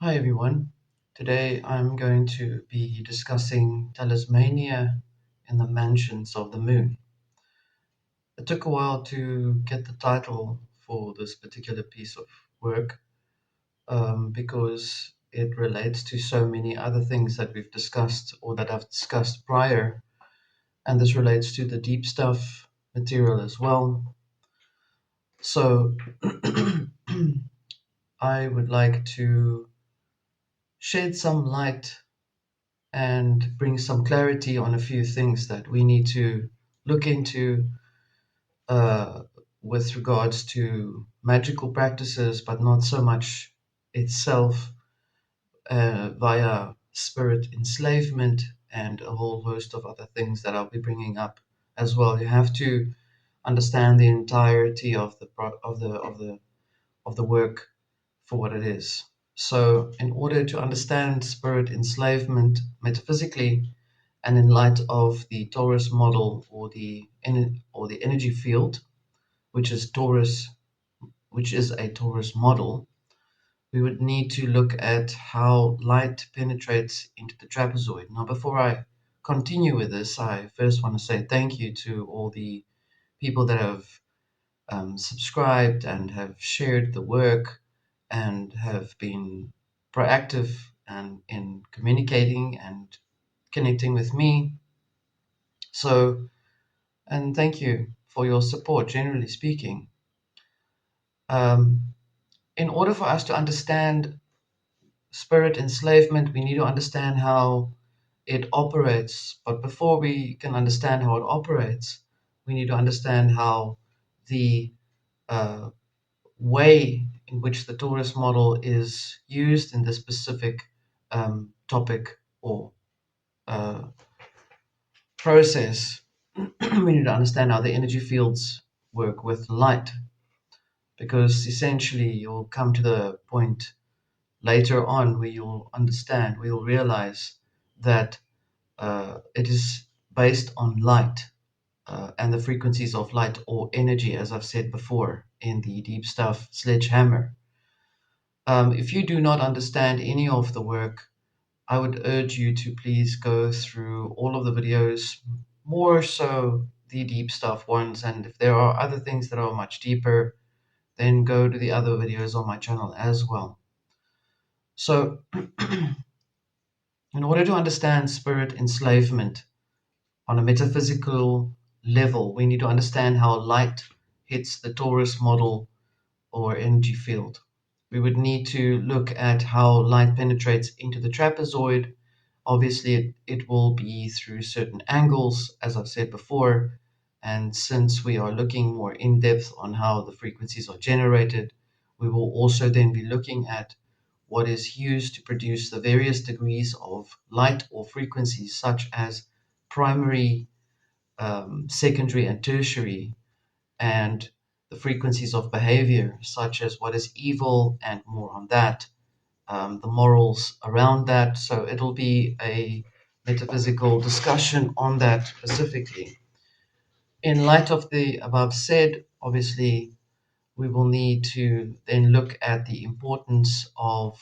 Hi everyone. Today I'm going to be discussing Talismania in the Mansions of the Moon. It took a while to get the title for this particular piece of work because it relates to so many other things that we've discussed or that I've discussed prior, and this relates to the deep stuff material as well. So I would like to shed some light and bring some clarity on a few things that we need to look into uh, with regards to magical practices, but not so much itself via spirit enslavement and a whole host of other things that I'll be bringing up as well. You have to understand the entirety of the work for what it is. So, in order to understand spirit enslavement metaphysically, and in light of the Torus model or the energy field, which is Torus, which is a Torus model, we would need to look at how light penetrates into the trapezoid. Now, before I continue with this, I first want to say thank you to all the people that have subscribed and have shared the work and have been proactive and in communicating and connecting with me. So, and thank you for your support, generally speaking. Um, in order for us to understand spirit enslavement, we need to understand how it operates. But before we can understand how it operates, we need to understand how the uh, way in which the Torus model is used in this specific topic or uh, process. We need to understand how the energy fields work with light, because essentially you'll come to the point later on where you'll understand, where you'll realize that it is based on light and the frequencies of light or energy, as I've said before in the deep stuff sledgehammer. If you do not understand any of the work, I would urge you to please go through all of the videos, more so the deep stuff ones. And if there are other things that are much deeper, then go to the other videos on my channel as well. So, in order to understand spirit enslavement on a metaphysical level, we need to understand how light hits the torus model or energy field. We would need to look at how light penetrates into the trapezoid. Obviously, it will be through certain angles, as I've said before. And since we are looking more in depth on how the frequencies are generated, we will also then be looking at what is used to produce the various degrees of light or frequencies, such as primary, secondary, and tertiary, and the frequencies of behavior, such as what is evil and more on that, the morals around that. So it'll be a metaphysical discussion on that specifically. In light of the above said, obviously, we will need to then look at the importance of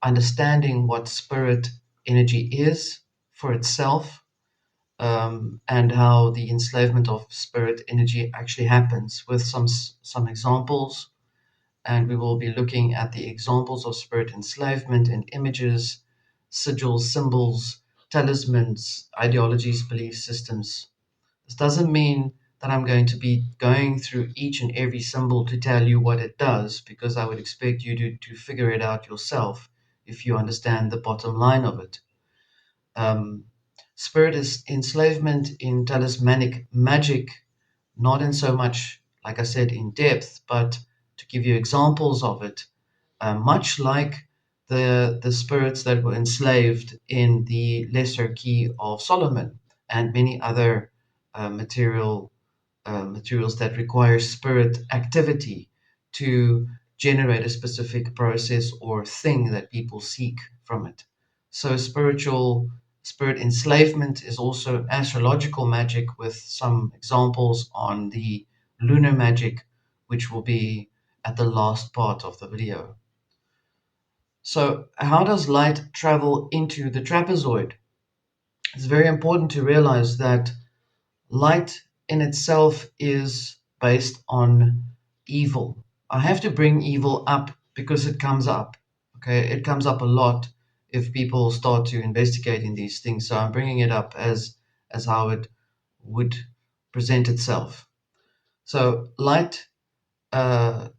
understanding what spirit energy is for itself, and how the enslavement of spirit energy actually happens with some examples. And we will be looking at the examples of spirit enslavement in images, sigils, symbols, talismans, ideologies, belief systems. This doesn't mean that I'm going to be going through each and every symbol to tell you what it does, because I would expect you to figure it out yourself if you understand the bottom line of it. Um, Spirit is enslavement in talismanic magic, not in so much, like I said, in depth, but to give you examples of it, much like the spirits that were enslaved in the Lesser Key of Solomon and many other materials that require spirit activity to generate a specific process or thing that people seek from it. So spirit enslavement is also astrological magic, with some examples on the lunar magic, which will be at the last part of the video. So, how does light travel into the trapezoid? It's very important to realize that light in itself is based on evil. I have to bring evil up because it comes up. Okay, it comes up a lot if people start to investigate in these things. So I'm bringing it up as how it would present itself. So light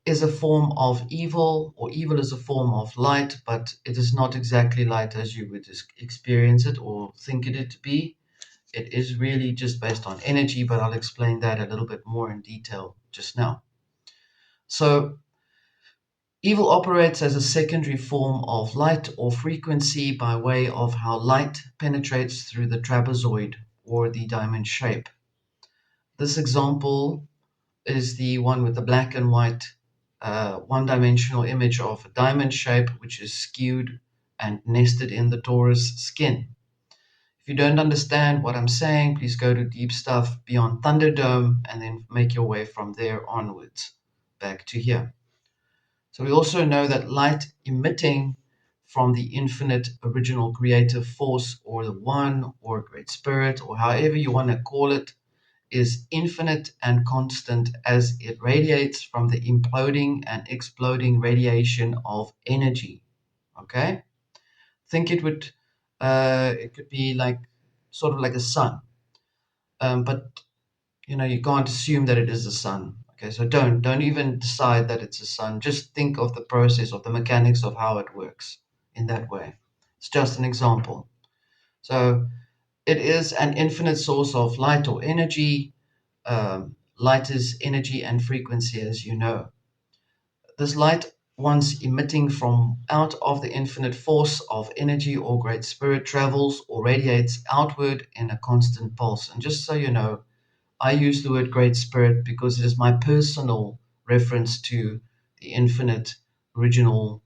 is a form of evil, or evil is a form of light, but it is not exactly light as you would experience it or think it to be. It is really just based on energy, but I'll explain that a little bit more in detail just now. So, evil operates as a secondary form of light or frequency by way of how light penetrates through the trapezoid or the diamond shape. This example is the one with the black and white one-dimensional image of a diamond shape, which is skewed and nested in the torus skin. If you don't understand what I'm saying, please go to Deep Stuff Beyond Thunderdome and then make your way from there onwards back to here. So we also know that light emitting from the infinite original creative force, or the one, or great spirit, or however you want to call it, is infinite and constant as it radiates from the imploding and exploding radiation of energy. Okay? Think it could be like sort of like a sun, but you can't assume that it is a sun. Okay, so don't even decide that it's a sun. Just think of the process of the mechanics of how it works in that way. It's just an example. So it is an infinite source of light or energy. Light is energy and frequency, as you know. This light, once emitting from out of the infinite force of energy or great spirit, travels or radiates outward in a constant pulse. And just so you know, I use the word great spirit because it is my personal reference to the infinite original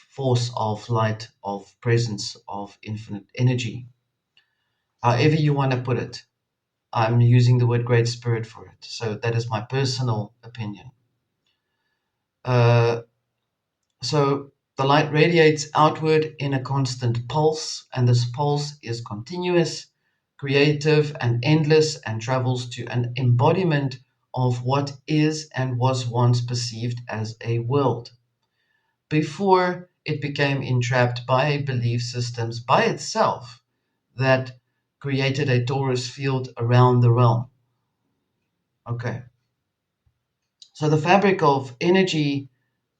force of light, of presence, of infinite energy. However you want to put it, I'm using the word great spirit for it. So that is my personal opinion. Uh, So the light radiates outward in a constant pulse, and this pulse is continuous, creative, and endless, and travels to an embodiment of what is and was once perceived as a world, before it became entrapped by belief systems by itself that created a torus field around the realm. Okay, so the fabric of energy,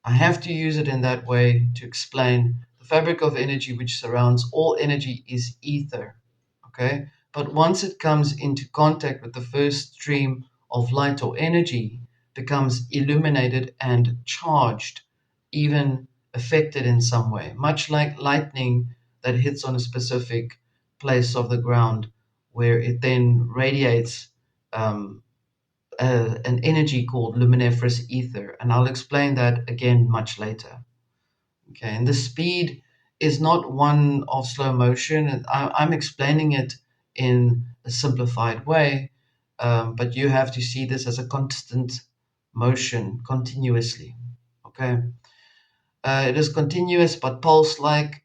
I have to use it in that way to explain the fabric of energy which surrounds all energy is ether. Okay? But once it comes into contact with the first stream of light or energy, becomes illuminated and charged, even affected in some way, much like lightning that hits on a specific place of the ground, where it then radiates um, an energy called luminiferous ether, and I'll explain that again much later. Okay, and the speed is not one of slow motion, and I'm explaining it in a simplified way, but you have to see this as a constant motion continuously. Okay, it is continuous but pulse like.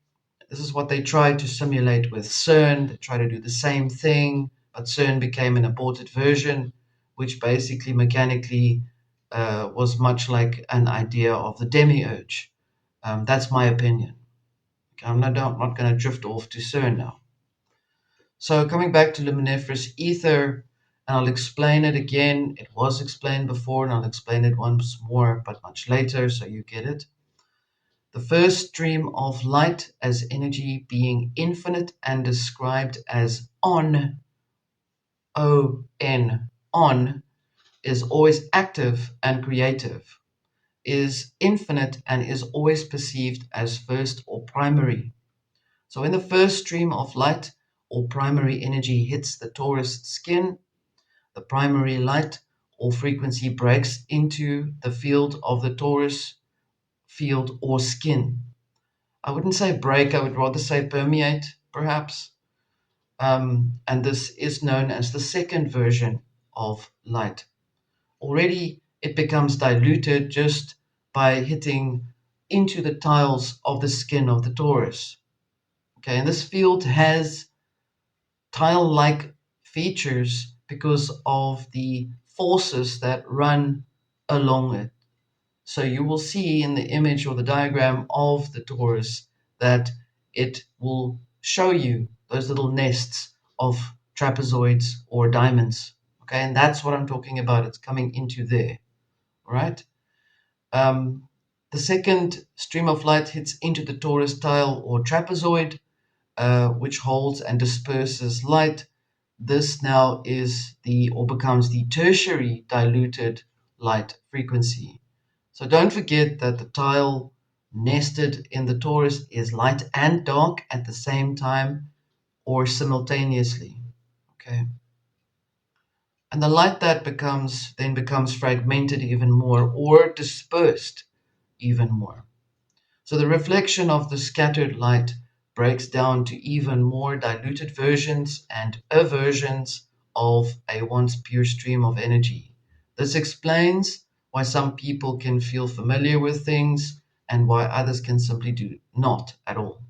This is what they tried to simulate with CERN. They tried to do the same thing, but CERN became an aborted version, which basically mechanically was much like an idea of the demiurge. That's my opinion. Okay, I'm not going to drift off to CERN now. So coming back to luminiferous ether, and I'll explain it again. It was explained before, and I'll explain it once more, but much later, so you get it. The first stream of light as energy being infinite and described as on, on, is always active and creative, is infinite and is always perceived as first or primary. So when the first stream of light or primary energy hits the torus skin, the primary light or frequency breaks into the field of the torus field or skin. I wouldn't say break, I would rather say permeate, perhaps. And this is known as the second version of light. Already it becomes diluted just by hitting into the tiles of the skin of the torus. Okay, and this field has tile-like features because of the forces that run along it. So you will see in the image or the diagram of the torus that it will show you those little nests of trapezoids or diamonds. Okay, and that's what I'm talking about. It's coming into there, right? Um, the second stream of light hits into the torus tile or trapezoid, which holds and disperses light. This now is the or becomes the tertiary diluted light frequency. So don't forget that the tile nested in the torus is light and dark at the same time or simultaneously. Okay. And the light that becomes fragmented even more or dispersed even more. So the reflection of the scattered light breaks down to even more diluted versions and aversions of a once pure stream of energy. This explains why some people can feel familiar with things and why others can simply do not at all.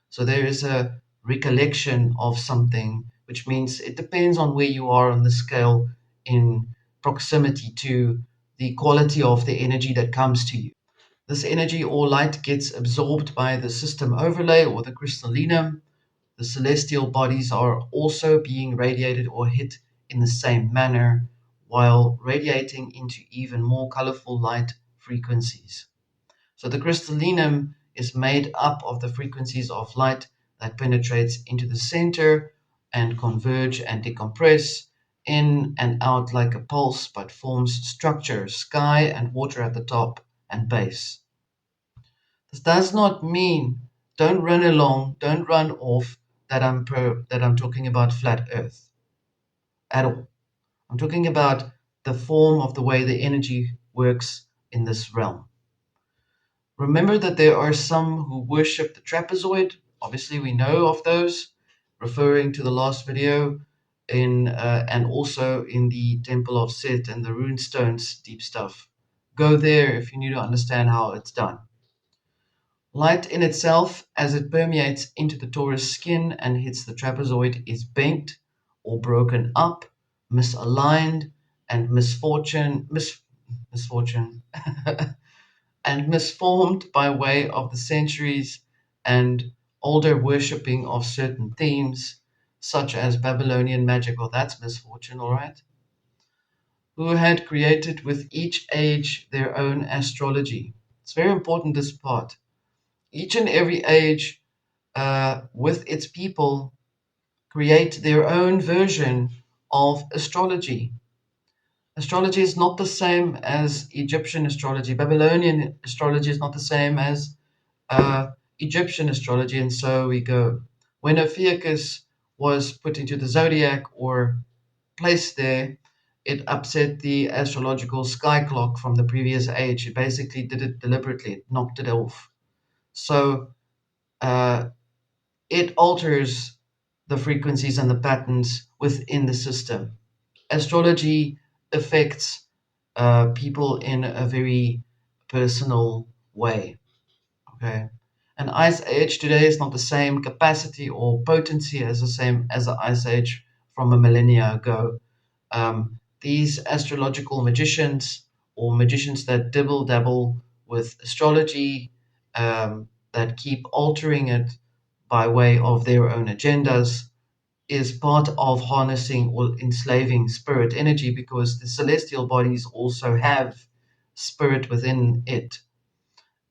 So there is a recollection of something, which means it depends on where you are on the scale in proximity to the quality of the energy that comes to you. This energy or light gets absorbed by the system overlay or the crystallinum. The celestial bodies are also being radiated or hit in the same manner while radiating into even more colorful light frequencies. So the crystallinum is made up of the frequencies of light that penetrates into the center and converge and decompress in and out like a pulse, but forms structure, sky and water at the top and base. This does not mean don't run off that I'm talking about flat Earth at all. I'm talking about the form of the way the energy works in this realm. Remember that there are some who worship the trapezoid. Obviously, we know of those, referring to the last video in and also in the Temple of Set and the rune stones deep stuff. Go there if you need to understand how it's done. Light in itself, as it permeates into the torus skin and hits the trapezoid, is bent or broken up, misaligned, and misfortune and misformed by way of the centuries and older worshipping of certain themes, such as Babylonian magic. Well, that's misfortune, all right. Who had created with each age their own astrology. It's very important, this part. Each and every age, with its people, create their own version of astrology. Astrology is not the same as Egyptian astrology. Babylonian astrology is not the same as uh, Egyptian astrology, and so we go. When Ophiuchus was put into the zodiac or placed there, it upset the astrological sky clock from the previous age. It basically did it deliberately, it knocked it off. So uh, it alters the frequencies and the patterns within the system. Astrology affects people in a very personal way. Okay, an ice age today is not the same capacity or potency as the same as the ice age from a millennia ago. These astrological magicians or magicians that dibble dabble with astrology, that keep altering it by way of their own agendas, is part of harnessing or enslaving spirit energy because the celestial bodies also have spirit within it.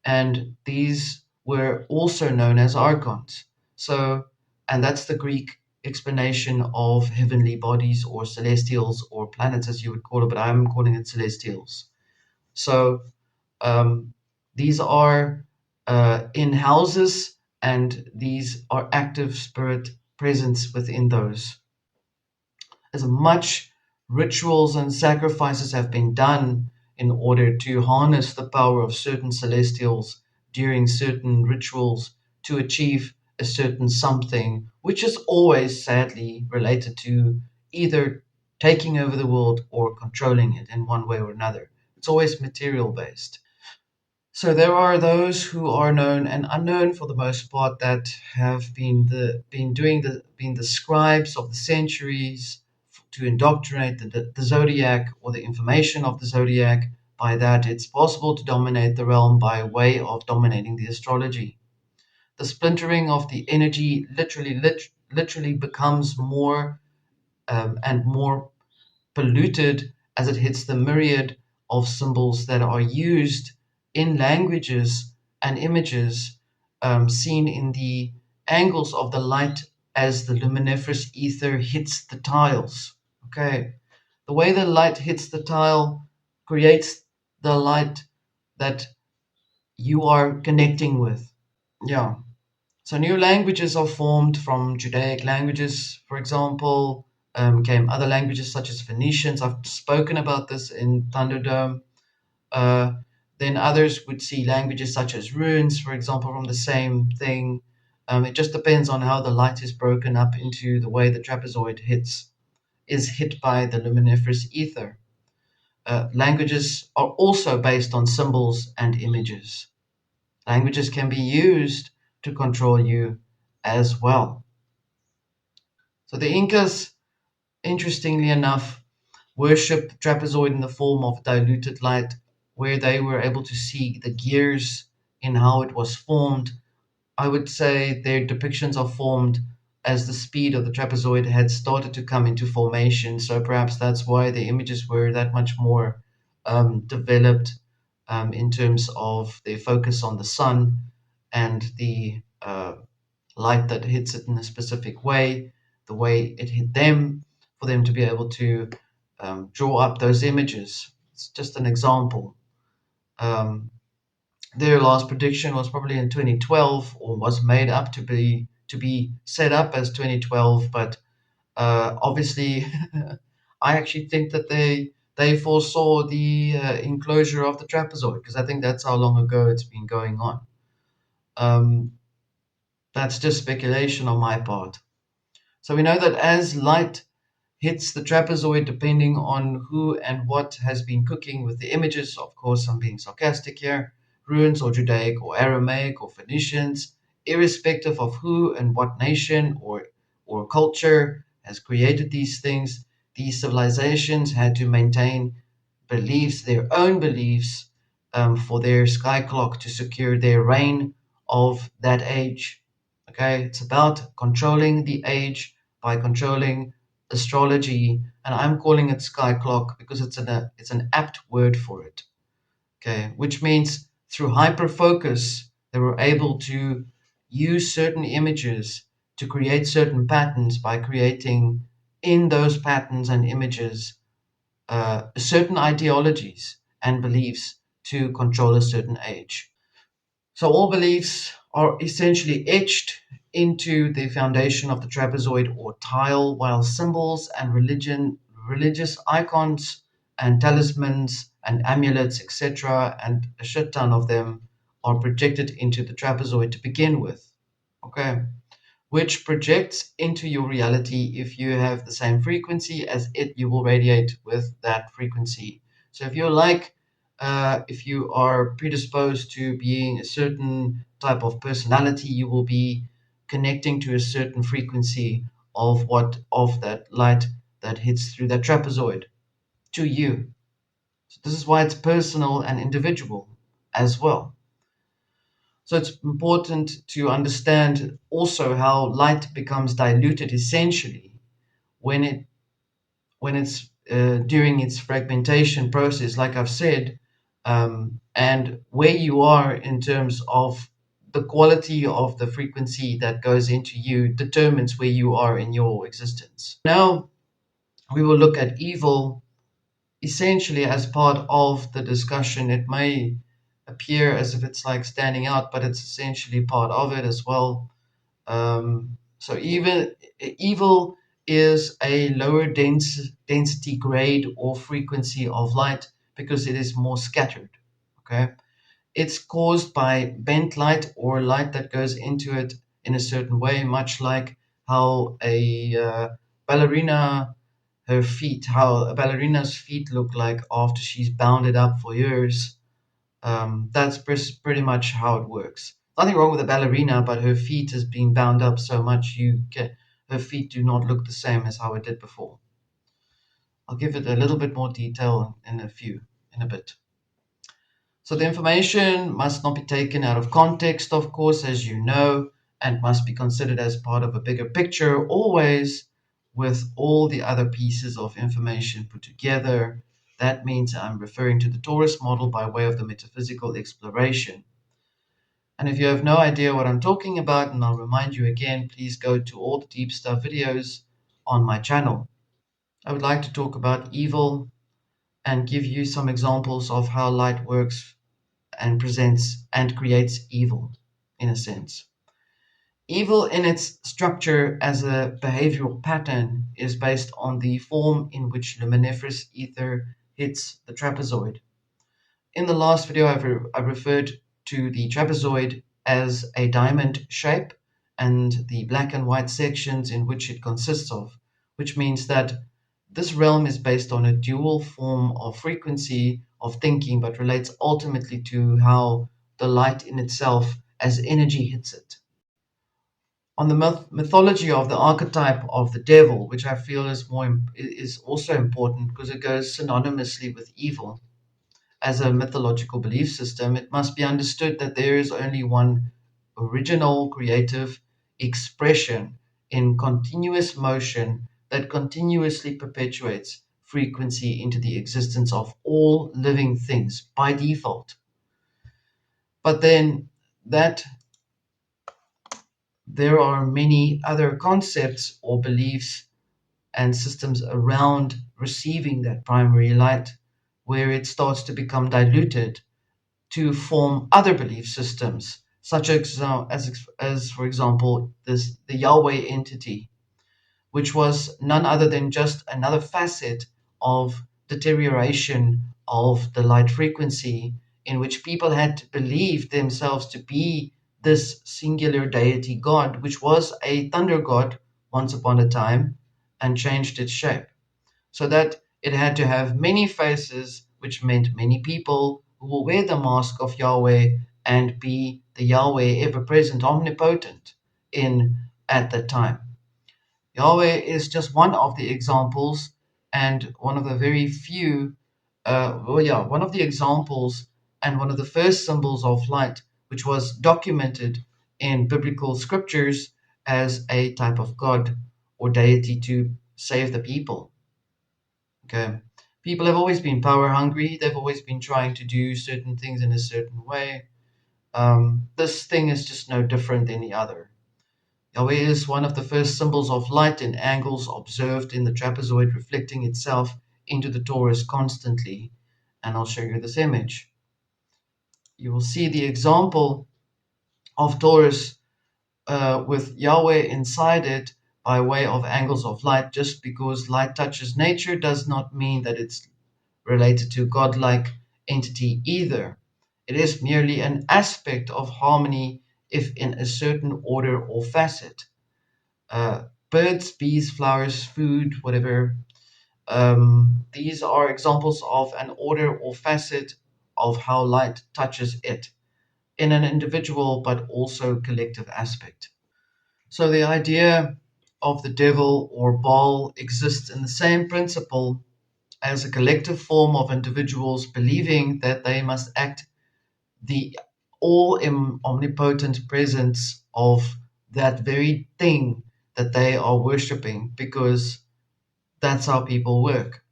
And these were also known as archons. So, and that's the Greek explanation of heavenly bodies or celestials or planets, as you would call it, but I'm calling it celestials. So, um, these are in houses, and these are active spirit presence within those. As much rituals and sacrifices have been done in order to harness the power of certain celestials during certain rituals to achieve a certain something, which is always sadly related to either taking over the world or controlling it in one way or another. It's always material based. So there are those who are known and unknown for the most part that have been the scribes of the centuries to indoctrinate the zodiac or the information of the zodiac. By that, it's possible to dominate the realm by way of dominating the astrology. The splintering of the energy literally becomes more and more polluted as it hits the myriad of symbols that are used in languages and images seen in the angles of the light as the luminiferous ether hits the tiles. Okay, the way the light hits the tile creates the light that you are connecting with. Yeah. So new languages are formed from Judaic languages, for example. Came other languages such as Phoenicians. I've spoken about this in Thunderdome. Uh, then others would see languages such as runes, for example, from the same thing. It just depends on how the light is broken up into the way the trapezoid is hit by the luminiferous ether. Languages are also based on symbols and images. Languages can be used to control you as well. So the Incas, interestingly enough, worshipped the trapezoid in the form of diluted light, where they were able to see the gears in how it was formed. I would say their depictions are formed as the speed of the trapezoid had started to come into formation. So perhaps that's why the images were that much more developed in terms of their focus on the sun and the light that hits it in a specific way, the way it hit them, for them to be able to draw up those images. It's just an example. Um, their last prediction was probably in 2012, or was made up to be set up as 2012, but obviously, I actually think that they foresaw the enclosure of the trapezoid because I think that's how long ago it's been going on. Um, that's just speculation on my part. So we know that as light hits the trapezoid, depending on who and what has been cooking with the images, of course, I'm being sarcastic here, runes or Judaic or Aramaic or Phoenicians, irrespective of who and what nation or culture has created these things, these civilizations had to maintain beliefs, their own beliefs, for their sky clock to secure their reign of that age. Okay, it's about controlling the age by controlling astrology, and I'm calling it sky clock because it's an apt word for it. Okay, which means through hyper focus, they were able to use certain images to create certain patterns by creating in those patterns and images certain ideologies and beliefs to control a certain age. So all beliefs are essentially etched into the foundation of the trapezoid or tile, while symbols and religious icons and talismans and amulets, etc., and a shit ton of them are projected into the trapezoid to begin with. Okay, which projects into your reality. If you have the same frequency as it, you will radiate with that frequency. So if you are predisposed to being a certain type of personality, you will be connecting to a certain frequency of that light that hits through that trapezoid to you. So this is why it's personal and individual as well. So it's important to understand also how light becomes diluted essentially when it's during its fragmentation process, like I've said, and where you are in terms of the quality of the frequency that goes into you determines where you are in your existence. Now we will look at evil essentially as part of the discussion. It may appear as if it's like standing out, but it's essentially part of it as well. So even evil is a lower density grade or frequency of light because it is more scattered. Okay, it's caused by bent light or light that goes into it in a certain way, much like how ballerina how a ballerina's feet look like after she's bound it up for years. That's pretty much how it works. Nothing wrong with a ballerina, but her feet has been bound up so much her feet do not look the same as how it did before. I'll give it a little bit more detail in a bit. So the information must not be taken out of context, of course, as you know, and must be considered as part of a bigger picture, always with all the other pieces of information put together. That means I'm referring to the Torus model by way of the metaphysical exploration. And if you have no idea what I'm talking about, and I'll remind you again, please go to all the deep stuff videos on my channel. I would like to talk about evil and give you some examples of how light works and presents and creates evil, in a sense. Evil in its structure as a behavioral pattern is based on the form in which luminiferous ether hits the trapezoid. In the last video, I referred to the trapezoid as a diamond shape and the black and white sections in which it consists of, which means that this realm is based on a dual form of frequency of thinking, but relates ultimately to how the light in itself as energy hits it. On the mythology of the archetype of the devil, which I feel is also important because it goes synonymously with evil. As a mythological belief system, it must be understood that there is only one original creative expression in continuous motion that continuously perpetuates frequency into the existence of all living things by default. But then that there are many other concepts or beliefs and systems around receiving that primary light where it starts to become diluted to form other belief systems, such as for example, the Yahweh entity, which was none other than just another facet of deterioration of the light frequency, in which people had to believe themselves to be this singular deity god, which was a thunder god once upon a time, and changed its shape so that it had to have many faces, which meant many people who will wear the mask of Yahweh and be the Yahweh ever present, omnipotent in at that time. Yahweh is just one of the examples and one of the very few, one of the examples and one of the first symbols of light, which was documented in biblical scriptures as a type of God or deity to save the people. Okay. People have always been power hungry. They've always been trying to do certain things in a certain way. This thing is just no different than the other. Yahweh is one of the first symbols of light in angles observed in the trapezoid reflecting itself into the torus constantly. And I'll show you this image. You will see the example of torus with Yahweh inside it by way of angles of light. Just because light touches nature does not mean that it's related to godlike entity either. It is merely an aspect of harmony if in a certain order or facet. Birds, bees, flowers, food, whatever. These are examples of an order or facet of how light touches it in an individual but also collective aspect. So the idea of the devil or Baal exists in the same principle as a collective form of individuals believing that they must act the all omnipotent presence of that very thing that they are worshipping because that's how people work.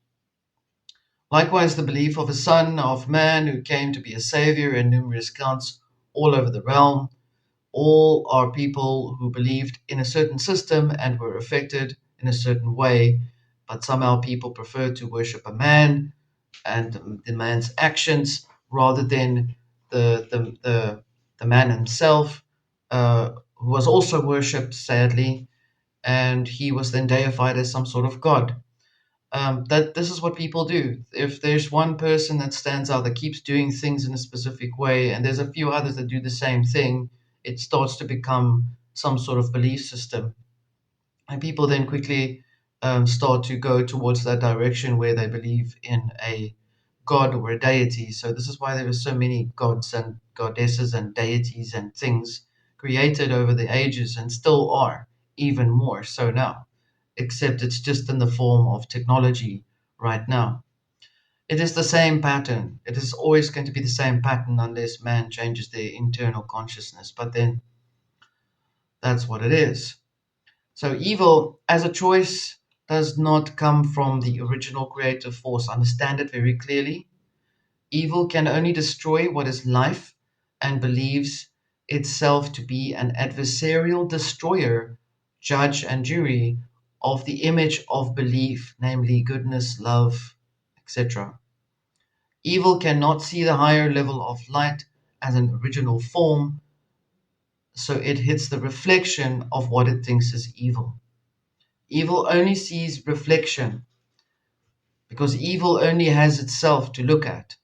Likewise, the belief of a son of man who came to be a savior in numerous counts all over the realm. All are people who believed in a certain system and were affected in a certain way, but somehow people prefer to worship a man and the man's actions rather than the man himself, who was also worshipped, sadly, and he was then deified as some sort of god. That this is what people do. If there's one person that stands out that keeps doing things in a specific way, and there's a few others that do the same thing, it starts to become some sort of belief system, and people then quickly start to go towards that direction where they believe in a god or a deity. So this is why there are so many gods and goddesses and deities and things created over the ages and still are, even more so now, except it's just in the form of technology right now. It is the same pattern. It is always going to be the same pattern unless man changes their internal consciousness. But then that's what it is. So evil as a choice does not come from the original creative force. Understand it very clearly. Evil can only destroy what is life and believes itself to be an adversarial destroyer, judge, and jury of the image of belief, namely goodness, love, etc. Evil cannot see the higher level of light as an original form, so it hits the reflection of what it thinks is evil. Evil only sees reflection because evil only has itself to look at.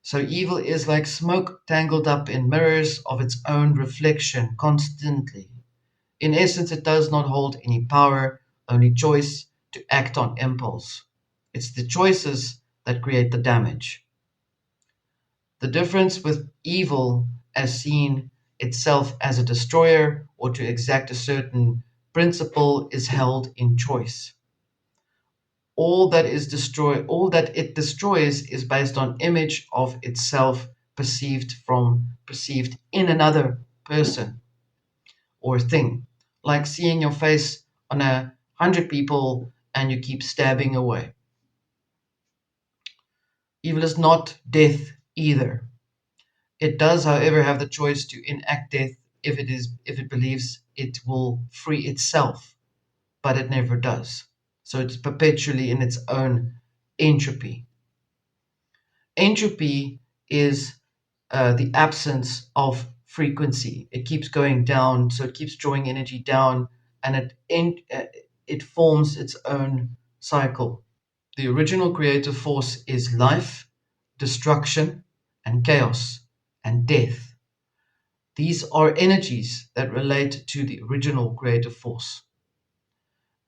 So evil is like smoke tangled up in mirrors of its own reflection constantly. In essence, it does not hold any power, only choice to act on impulse. It's the choices that create the damage. The difference with evil as seen itself as a destroyer or to exact a certain principle is held in choice. All that it destroys is based on image of itself perceived in another person or thing, like seeing your face on 100 people and you keep stabbing away. Evil is not death either. It does, however, have the choice to enact death if it believes it will free itself, but it never does. So it's perpetually in its own entropy. Entropy is the absence of frequency. It keeps going down, so it keeps drawing energy down, and it forms its own cycle. The original creative force is life, destruction, and chaos, and death. These are energies that relate to the original creative force.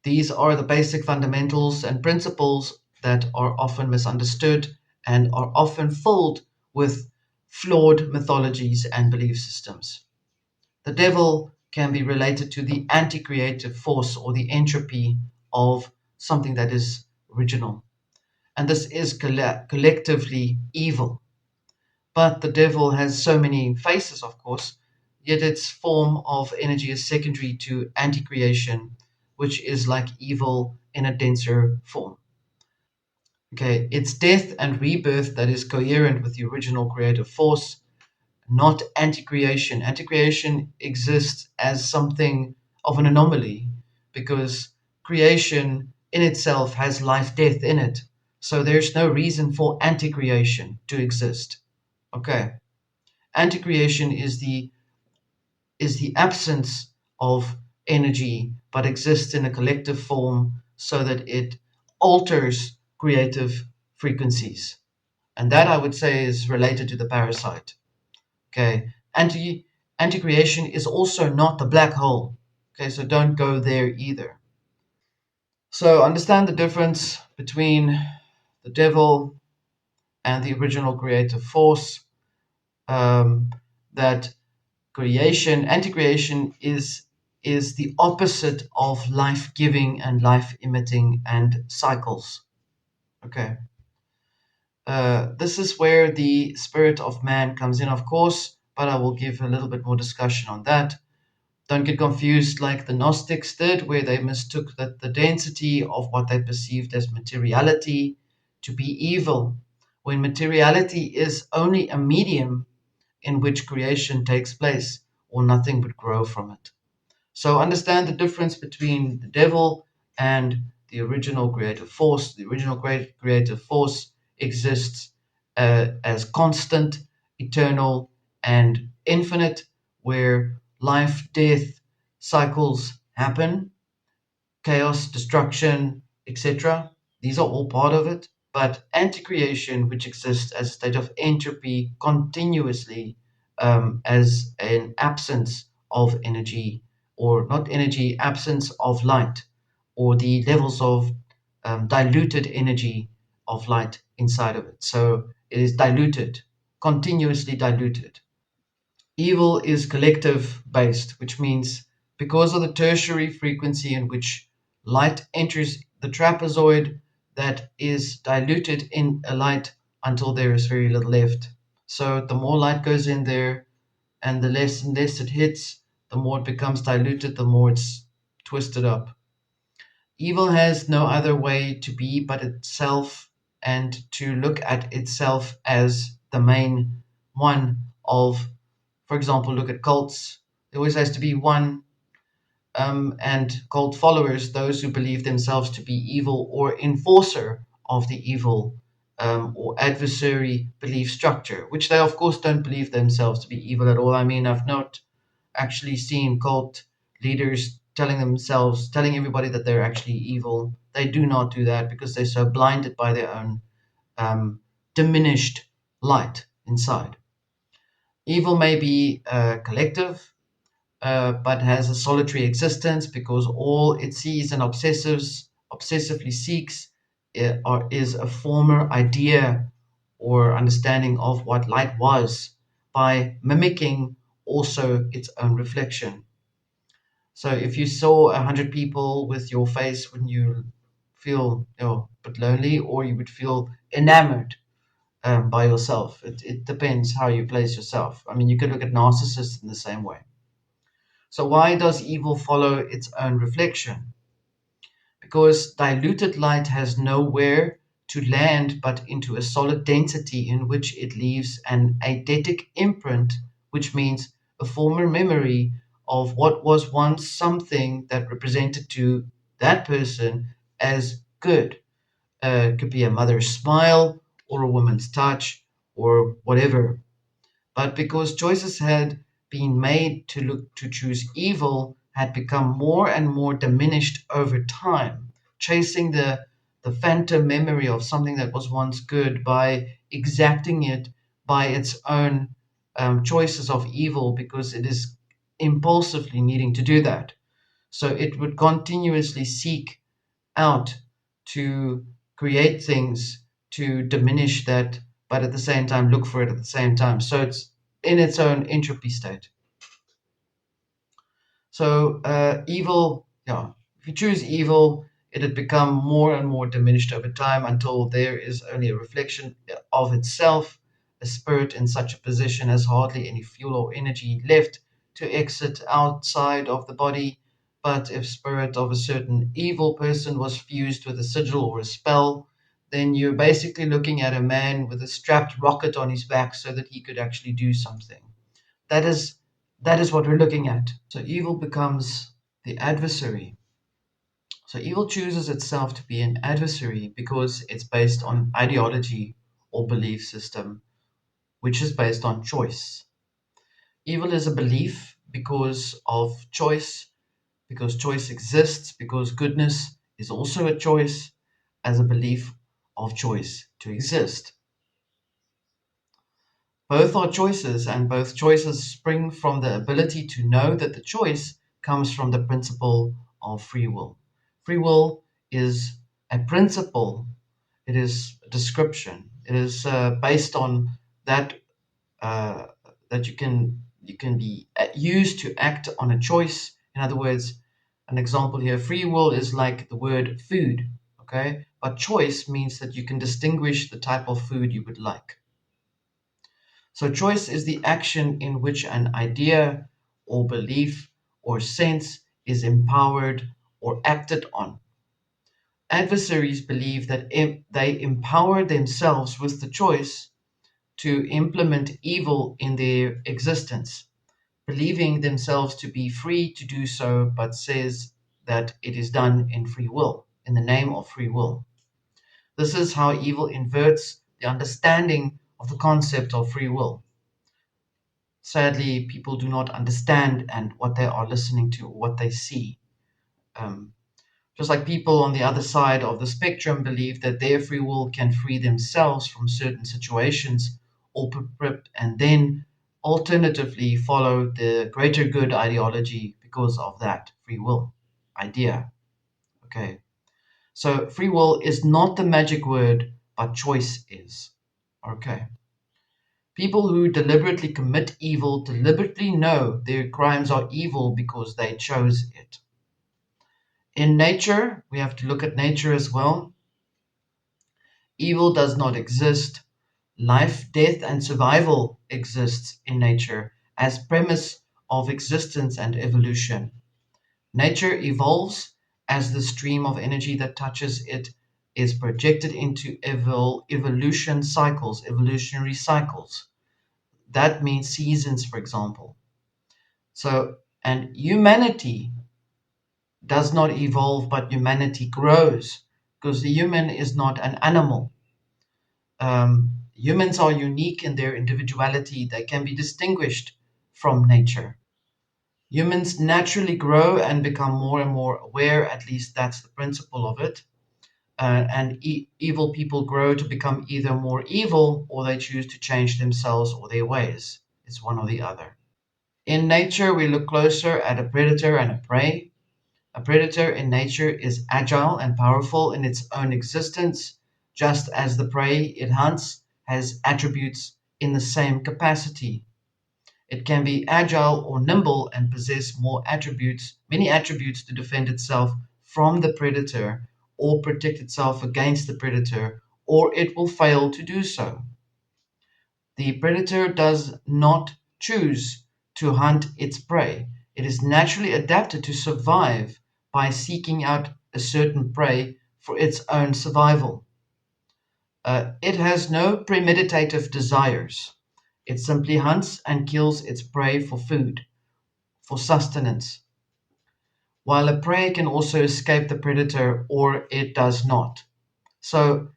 These are the basic fundamentals and principles that are often misunderstood and are often filled with flawed mythologies and belief systems. The devil can be related to the anti creative force or the entropy of something that is original. And this is collectively evil. But the devil has so many faces, of course, yet its form of energy is secondary to anti creation, which is like evil in a denser form. Okay, it's death and rebirth that is coherent with the original creative force, not anti creation. Anti creation exists as something of an anomaly because creation in itself has life death in it. So there's no reason for anti creation to exist. Okay. Anti-creation is the absence of energy but exists in a collective form so that it alters creative frequencies. And that I would say is related to the parasite. Okay. Anti-creation is also not the black hole. Okay, so don't go there either. So understand the difference between the devil and the original creative force. Um, that anti-creation is the opposite of life-giving and life-emitting and cycles. Okay. This is where the spirit of man comes in, of course, but I will give a little bit more discussion on that. Don't get confused like the Gnostics did, where they mistook the density of what they perceived as materiality to be evil, when materiality is only a medium in which creation takes place, or nothing would grow from it. So understand the difference between the devil and the original creative force. The original creative force exists as constant, eternal, and infinite, where life, death, cycles happen, chaos, destruction, etc. These are all part of it. But anti-creation, which exists as a state of entropy continuously, as an absence of energy, or not energy, absence of light, or the levels of diluted energy of light inside of it. So it is diluted, continuously diluted. Evil is collective based, which means because of the tertiary frequency in which light enters the trapezoid, that is diluted in a light until there is very little left. So the more light goes in there and the less and less it hits, the more it becomes diluted, the more it's twisted up. Evil has no other way to be but itself, and to look at itself as the main one of, for example, look at cults. There always has to be one, and cult followers, those who believe themselves to be evil or enforcer of the evil, or adversary belief structure, which they, of course, don't believe themselves to be evil at all. I mean, I've not actually seen cult leaders telling everybody that they're actually evil. They do not do that because they're so blinded by their own diminished light inside. Evil may be collective, but has a solitary existence because all it sees and obsessively seeks is a former idea or understanding of what light was by mimicking also its own reflection. So if you saw 100 people with your face, wouldn't you feel, a bit lonely, or you would feel enamored by yourself? It depends how you place yourself. I mean, you could look at narcissists in the same way. So why does evil follow its own reflection? Because diluted light has nowhere to land but into a solid density in which it leaves an eidetic imprint, which means a former memory of what was once something that represented to that person as good. It could be a mother's smile or a woman's touch or whatever. But because choices had been made to choose evil had become more and more diminished over time, chasing the phantom memory of something that was once good by exacting it by its own choices of evil, because it is impulsively needing to do that. So it would continuously seek out to create things to diminish that, but at the same time look for it at the same time. So it's in its own entropy state. So evil, yeah, if you choose evil, it had become more and more diminished over time until there is only a reflection of itself. A spirit in such a position has hardly any fuel or energy left to exit outside of the body. But if spirit of a certain evil person was fused with a sigil or a spell, then you're basically looking at a man with a strapped rocket on his back so that he could actually do something. That is that is what we're looking at. So evil becomes the adversary. So evil chooses itself to be an adversary because it's based on ideology or belief system, which is based on choice. Evil is a belief because of choice, because choice exists, because goodness is also a choice, as a belief of choice to exist. Both are choices, and both choices spring from the ability to know that the choice comes from the principle of free will. Free will is a principle, it is a description, it is based on that uh, that you can be used to act on a choice. In other words, an example here, free will is like the word food, okay? But choice means that you can distinguish the type of food you would like. So, choice is the action in which an idea or belief or sense is empowered or acted on. Adversaries believe that they empower themselves with the choice to implement evil in their existence, believing themselves to be free to do so, but says that it is done in free will, in the name of free will. This is how evil inverts the understanding of the concept of free will. Sadly, people do not understand and what they are listening to, what they see. Um, just like people on the other side of the spectrum believe that their free will can free themselves from certain situations or and then alternatively follow the greater good ideology because of that free will idea. Okay. So free will is not the magic word but choice is. Okay. People who deliberately commit evil deliberately know their crimes are evil because they chose it. In nature, we have to look at nature as well. Evil does not exist. Life, death, and survival exists in nature as premise of existence and evolution. Nature evolves as the stream of energy that touches it is projected into evolutionary cycles. That means seasons, for example. So, and humanity does not evolve, but humanity grows because the human is not an animal. Humans are unique in their individuality, they can be distinguished from nature. Humans naturally grow and become more and more aware, at least that's the principle of it. And evil people grow to become either more evil or they choose to change themselves or their ways. It's one or the other. In nature, we look closer at a predator and a prey. A predator in nature is agile and powerful in its own existence, just as the prey it hunts has attributes in the same capacity. It can be agile or nimble and possess many attributes to defend itself from the predator or protect itself against the predator, or it will fail to do so. The predator does not choose to hunt its prey. It is naturally adapted to survive by seeking out a certain prey for its own survival. It has no premeditative desires. It simply hunts and kills its prey for food, for sustenance. While a prey can also escape the predator or it does not. So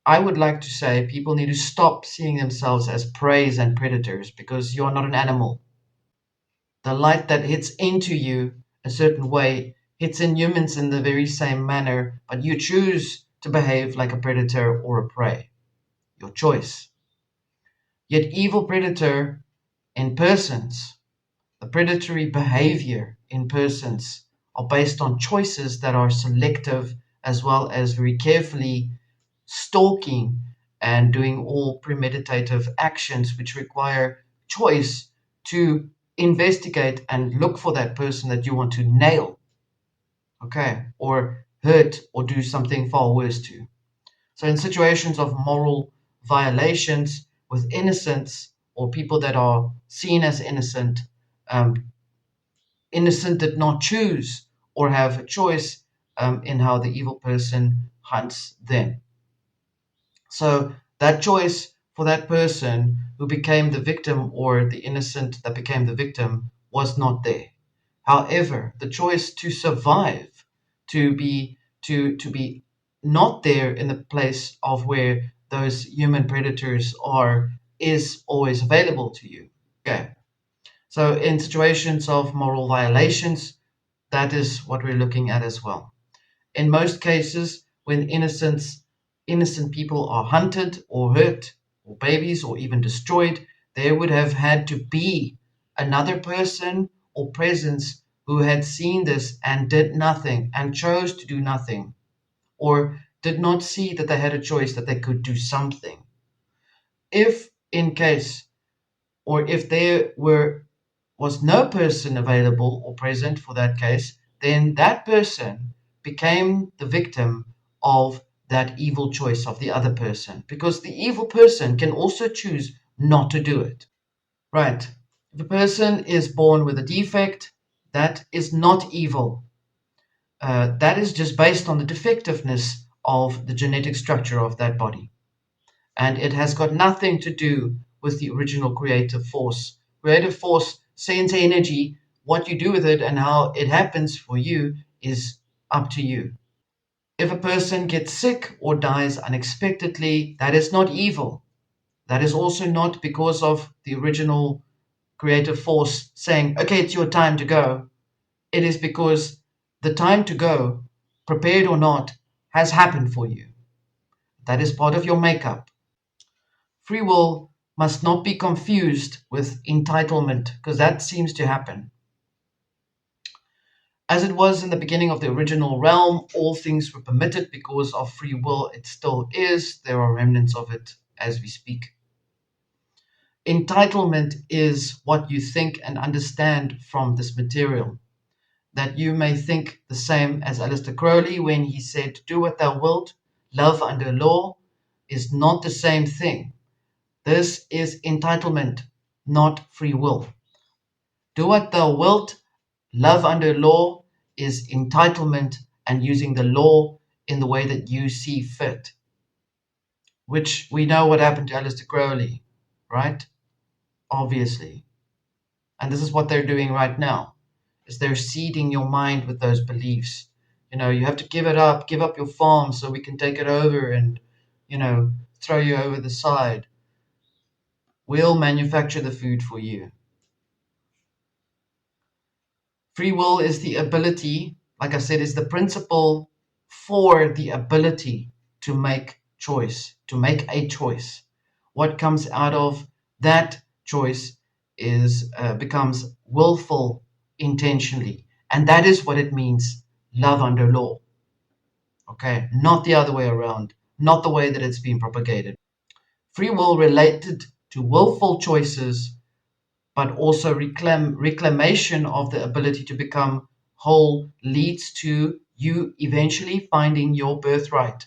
I would like to say people need to stop seeing themselves as preys and predators because you're not an animal. The light that hits into you a certain way hits in humans in the very same manner, but you choose to behave like a predator or a prey. Your choice. Yet evil predator in persons, the predatory behavior in persons are based on choices that are selective as well as very carefully stalking and doing all premeditative actions which require choice to investigate and look for that person that you want to nail, okay, or hurt or do something far worse to. So, in situations of moral violations with innocents or people that are seen as innocent, um, innocent did not choose or have a choice in how the evil person hunts them. So that choice for that person who became the victim or the innocent that became the victim was not there. However, the choice to survive, to be not there in the place of where those human predators are is always available to you. Okay. So in situations of moral violations, that is what we're looking at as well. In most cases, when innocent people are hunted or hurt, or babies, or even destroyed, there would have had to be another person or presence who had seen this and did nothing and chose to do nothing, or did not see that they had a choice that they could do something. If in case, or if there was no person available or present for that case, then that person became the victim of that evil choice of the other person because the evil person can also choose not to do it. Right. If a person is born with a defect, that is not evil. That is just based on the defectiveness of the genetic structure of that body. And it has got nothing to do with the original creative force. Creative force sends energy. What you do with it and how it happens for you is up to you. If a person gets sick or dies unexpectedly, that is not evil. That is also not because of the original creative force saying, okay, it's your time to go. It is because the time to go, prepared or not, has happened for you. That is part of your makeup. Free will must not be confused with entitlement because that seems to happen. As it was in the beginning of the original realm, all things were permitted because of free will. It still is. There are remnants of it as we speak. Entitlement is what you think and understand from this material. That you may think the same as Aleister Crowley when he said, "Do what thou wilt, love under law," is not the same thing. This is entitlement, not free will. Do what thou wilt, love under law is entitlement and using the law in the way that you see fit, which we know what happened to Aleister Crowley, right? Obviously. And this is what they're doing right now, is they're seeding your mind with those beliefs. You have to give up your farm so we can take it over and, throw you over the side. We'll manufacture the food for you. Free will is the ability, like I said, is the principle for the ability to make a choice. What comes out of that choice is becomes willful intentionally, and that is what it means. Love under law, okay, not the other way around, not the way that it's been propagated. Free will related to willful choices but also reclamation of the ability to become whole leads to you eventually finding your birthright.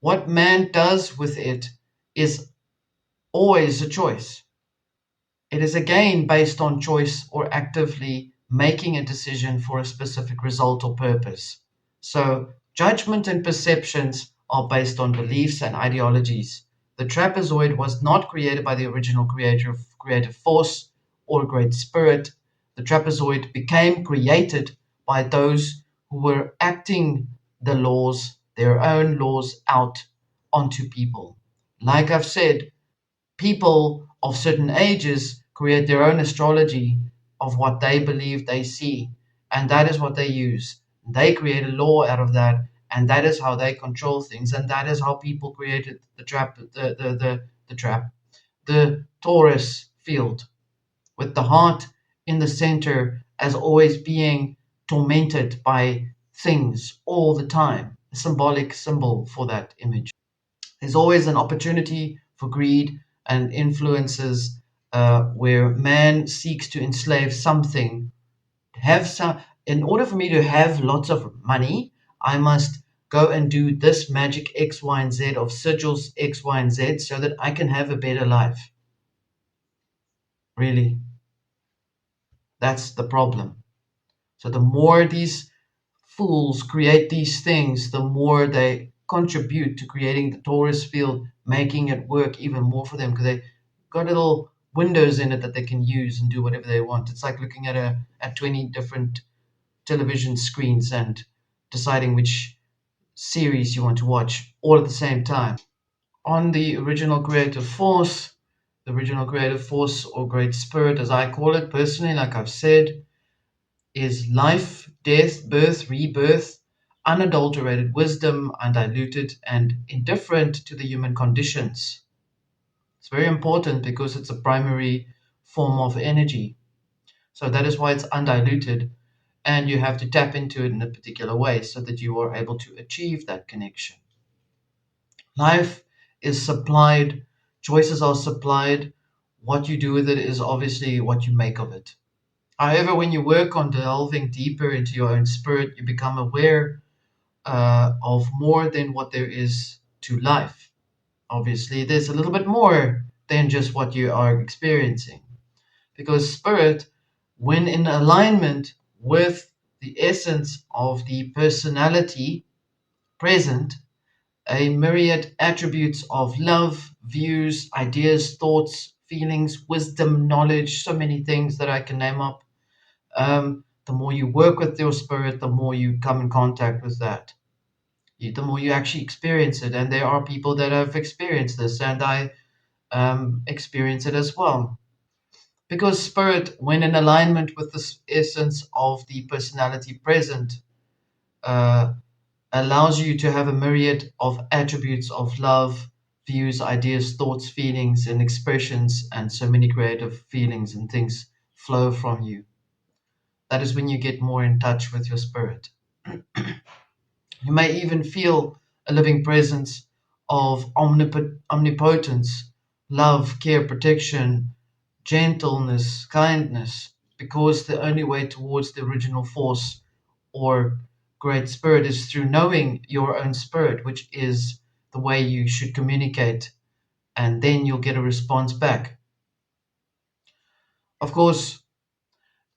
What man does with it is always a choice. It is again based on choice or actively making a decision for a specific result or purpose. So, judgment and perceptions are based on beliefs and ideologies. The trapezoid was not created by the original creator of creative force or great spirit. The trapezoid became created by those who were acting the laws, their own laws, out onto people. Like I've said, people of certain ages create their own astrology of what they believe they see, and that is what they use. They create a law out of that, and that is how they control things, and that is how people created the Taurus field, with the heart in the center as always being tormented by things all the time. A symbolic symbol for that image. There's always an opportunity for greed and influences where man seeks to enslave something. Have some. In order for me to have lots of money, I must go and do this magic X, Y, and Z of sigils X, Y, and Z so that I can have a better life. Really, that's the problem. So the more these fools create these things, the more they contribute to creating the torus field, making it work even more for them because they got little windows in it that they can use and do whatever they want. It's like looking at 20 different television screens and deciding which series you want to watch all at the same time. On the original creative force or great spirit, as I call it personally, like I've said, is life, death, birth, rebirth, unadulterated wisdom, undiluted, and indifferent to the human conditions. It's very important because it's a primary form of energy. So that is why it's undiluted, and you have to tap into it in a particular way so that you are able to achieve that connection. Life is supplied, choices are supplied. What you do with it is obviously what you make of it. However, when you work on delving deeper into your own spirit, you become aware of more than what there is to life. Obviously, there's a little bit more than just what you are experiencing. Because spirit, when in alignment with the essence of the personality present, a myriad attributes of love, views, ideas, thoughts, feelings, wisdom, knowledge, so many things that I can name up. The more you work with your spirit, the more you come in contact with that. The more you actually experience it. And there are people that have experienced this, and I experience it as well. Because spirit, when in alignment with the essence of the personality present, uh, allows you to have a myriad of attributes of love, views, ideas, thoughts, feelings, and expressions, and so many creative feelings and things flow from you. That is when you get more in touch with your spirit. You may even feel a living presence of omnipotence, love, care, protection, gentleness, kindness, because the only way towards the original force or great spirit is through knowing your own spirit, which is the way you should communicate, and then you'll get a response back. Of course,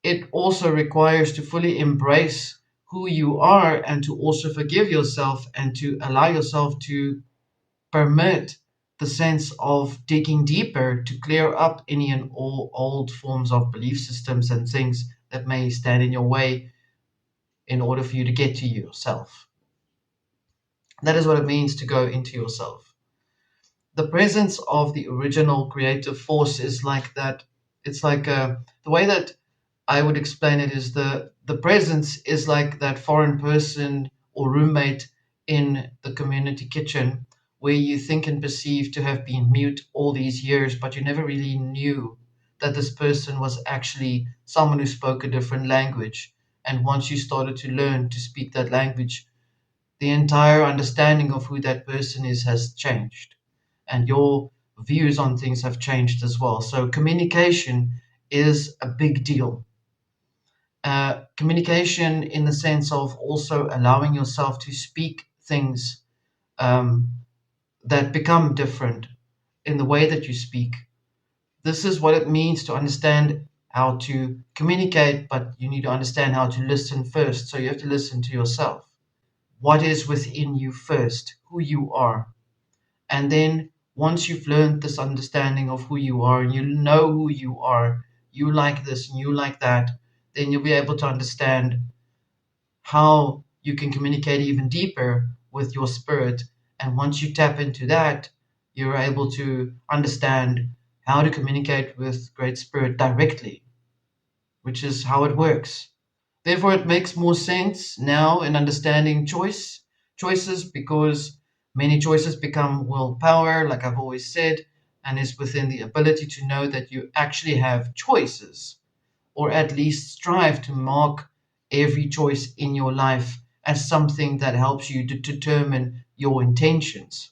it also requires to fully embrace who you are and to also forgive yourself and to allow yourself to permit the sense of digging deeper to clear up any and all old forms of belief systems and things that may stand in your way in order for you to get to yourself. That is what it means to go into yourself. The presence of the original creative force is like that. It's like the way that I would explain it is the presence is like that foreign person or roommate in the community kitchen where you think and perceive to have been mute all these years, but you never really knew that this person was actually someone who spoke a different language. And once you started to learn to speak that language, the entire understanding of who that person is has changed, and your views on things have changed as well. So communication is a big deal. Communication in the sense of also allowing yourself to speak things um, that become different in the way that you speak. This is what it means to understand how to communicate, but you need to understand how to listen first. So you have to listen to yourself. What is within you first, who you are. And then once you've learned this understanding of who you are and you know who you are, you like this and you like that, then you'll be able to understand how you can communicate even deeper with your spirit. And once you tap into that, you're able to understand how to communicate with Great Spirit directly, which is how it works. Therefore, it makes more sense now in understanding choices because many choices become willpower, like I've always said, and is within the ability to know that you actually have choices, or at least strive to mark every choice in your life as something that helps you to determine your intentions.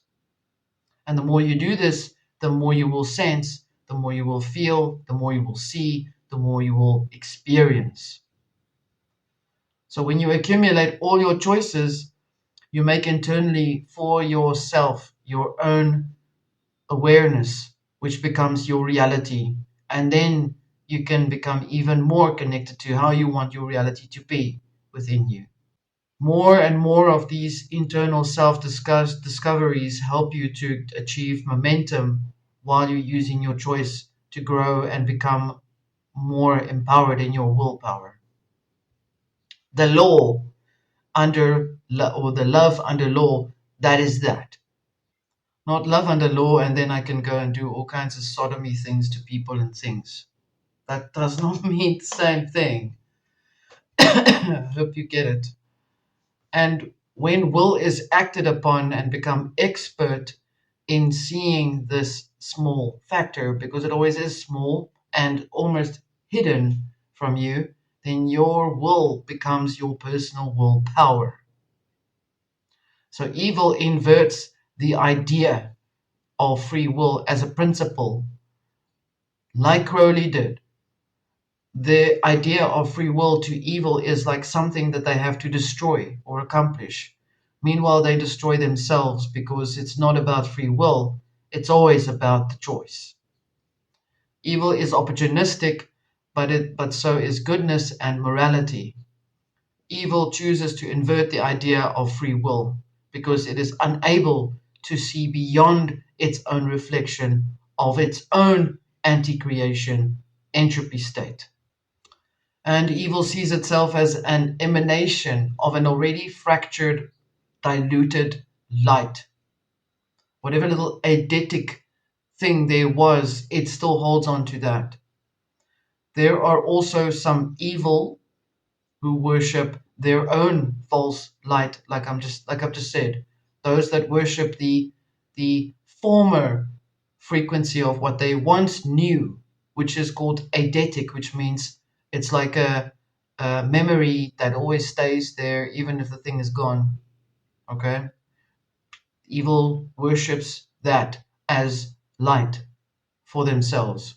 And the more you do this, the more you will sense, the more you will feel, the more you will see, the more you will experience. So when you accumulate all your choices, you make internally for yourself your own awareness, which becomes your reality. And then you can become even more connected to how you want your reality to be within you. More and more of these internal self discoveries help you to achieve momentum while you're using your choice to grow and become more empowered in your willpower. The law or the love under law, that is that. Not love under law and then I can go and do all kinds of sodomy things to people and things. That does not mean the same thing. I hope you get it. And when will is acted upon and become expert in seeing this small factor, because it always is small and almost hidden from you, then your will becomes your personal willpower. So evil inverts the idea of free will as a principle, like Crowley did. The idea of free will to evil is like something that they have to destroy or accomplish. Meanwhile, they destroy themselves because it's not about free will, it's always about the choice. Evil is opportunistic, but so is goodness and morality. Evil chooses to invert the idea of free will because it is unable to see beyond its own reflection of its own anti creation entropy state. And evil sees itself as an emanation of an already fractured, diluted light. Whatever little eidetic thing there was, it still holds on to that. There are also some evil who worship their own false light, like I've just said. Those that worship the former frequency of what they once knew, which is called eidetic, which means it's like memory that always stays there even if the thing is gone. Okay? Evil worships that as light for themselves.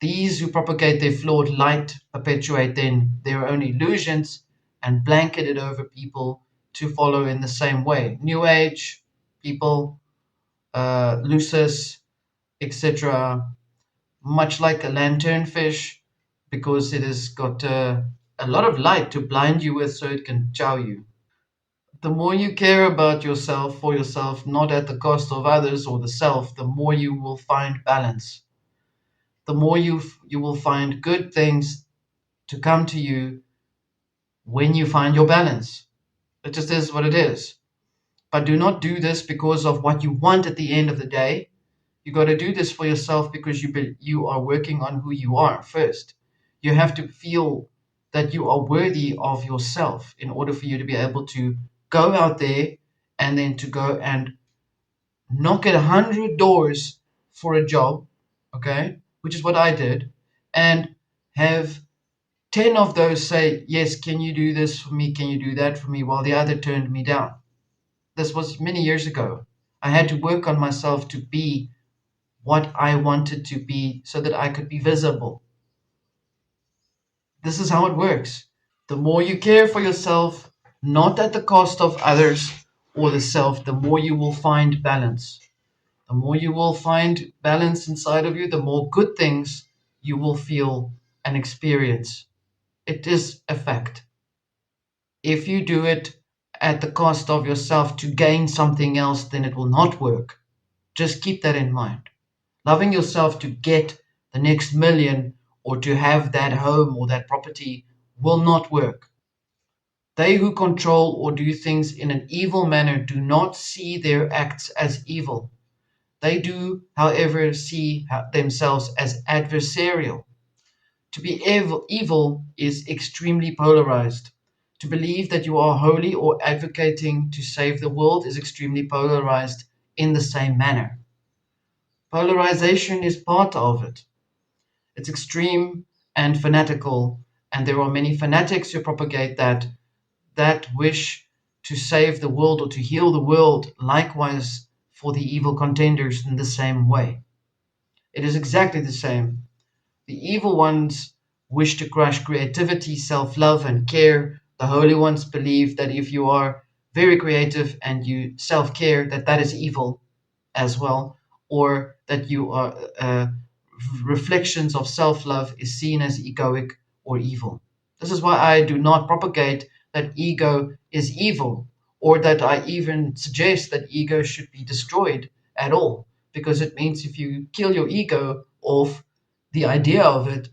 These who propagate their flawed light perpetuate then their own illusions and blanket it over people to follow in the same way. New Age people, Lucis, etc., much like a lanternfish, because it has got a lot of light to blind you with so it can chow you. The more you care about yourself for yourself, not at the cost of others or the self, the more you will find balance. The more you will find good things to come to you when you find your balance. It just is what it is. But do not do this because of what you want at the end of the day. You got to do this for yourself because you are working on who you are first. You have to feel that you are worthy of yourself in order for you to be able to go out there and then to go and knock at 100 doors for a job, okay, which is what I did, and have 10 of those say, yes, can you do this for me? Can you do that for me? While the other turned me down. This was many years ago. I had to work on myself to be what I wanted to be so that I could be visible. This is how it works. The more you care for yourself, not at the cost of others or the self, the more you will find balance. The more you will find balance inside of you, the more good things you will feel and experience. It is a fact. If you do it at the cost of yourself to gain something else, then it will not work. Just keep that in mind. Loving yourself to get the next million or to have that home or that property will not work. They who control or do things in an evil manner do not see their acts as evil. They do, however, see themselves as adversarial. To be evil is extremely polarized. To believe that you are holy or advocating to save the world is extremely polarized in the same manner. Polarization is part of it. It's extreme and fanatical, and there are many fanatics who propagate that wish to save the world or to heal the world, likewise for the evil contenders in the same way. It is exactly the same. The evil ones wish to crush creativity, self love, and care. The holy ones believe that if you are very creative and you self care, that is evil as well, or that you are reflections of self love is seen as egoic or evil. This is why I do not propagate that ego is evil, or that I even suggest that ego should be destroyed at all, because it means if you kill your ego off, the idea of it,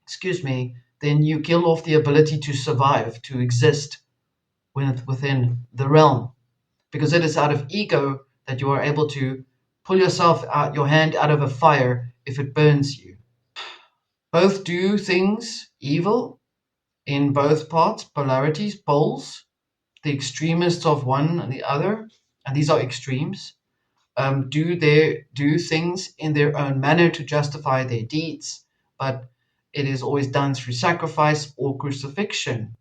excuse me, then you kill off the ability to survive, to exist within the realm, because it is out of ego that you are able to pull yourself out, your hand out of a fire if it burns you. Both do things evil in both parts, polarities, poles, the extremists of one and the other, and these are extremes, do things in their own manner to justify their deeds, but it is always done through sacrifice or crucifixion.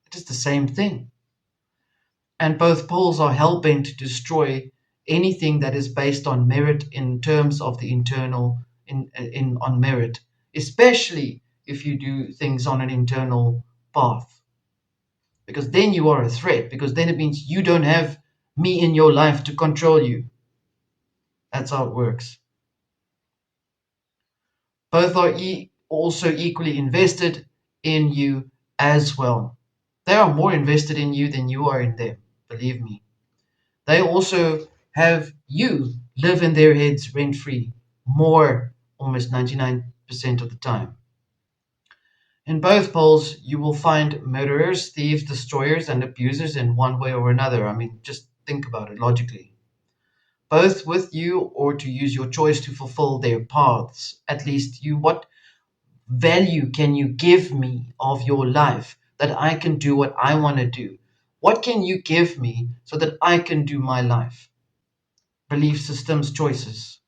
It is the same thing. And both poles are hell-bent to destroy anything that is based on merit in terms of the internal in on merit, especially if you do things on an internal path, because then you are a threat, because then it means you don't have me in your life to control you. That's how it works. Both are also equally invested in you as well. They are more invested in you than you are in them, believe me. They also have you live in their heads rent free, more, almost 99% of the time. In both poles, you will find murderers, thieves, destroyers, and abusers in one way or another. I mean, just think about it logically. Both with you or to use your choice to fulfill their paths. At least you, what value can you give me of your life that I can do what I want to do? What can you give me so that I can do my life? Belief systems choices.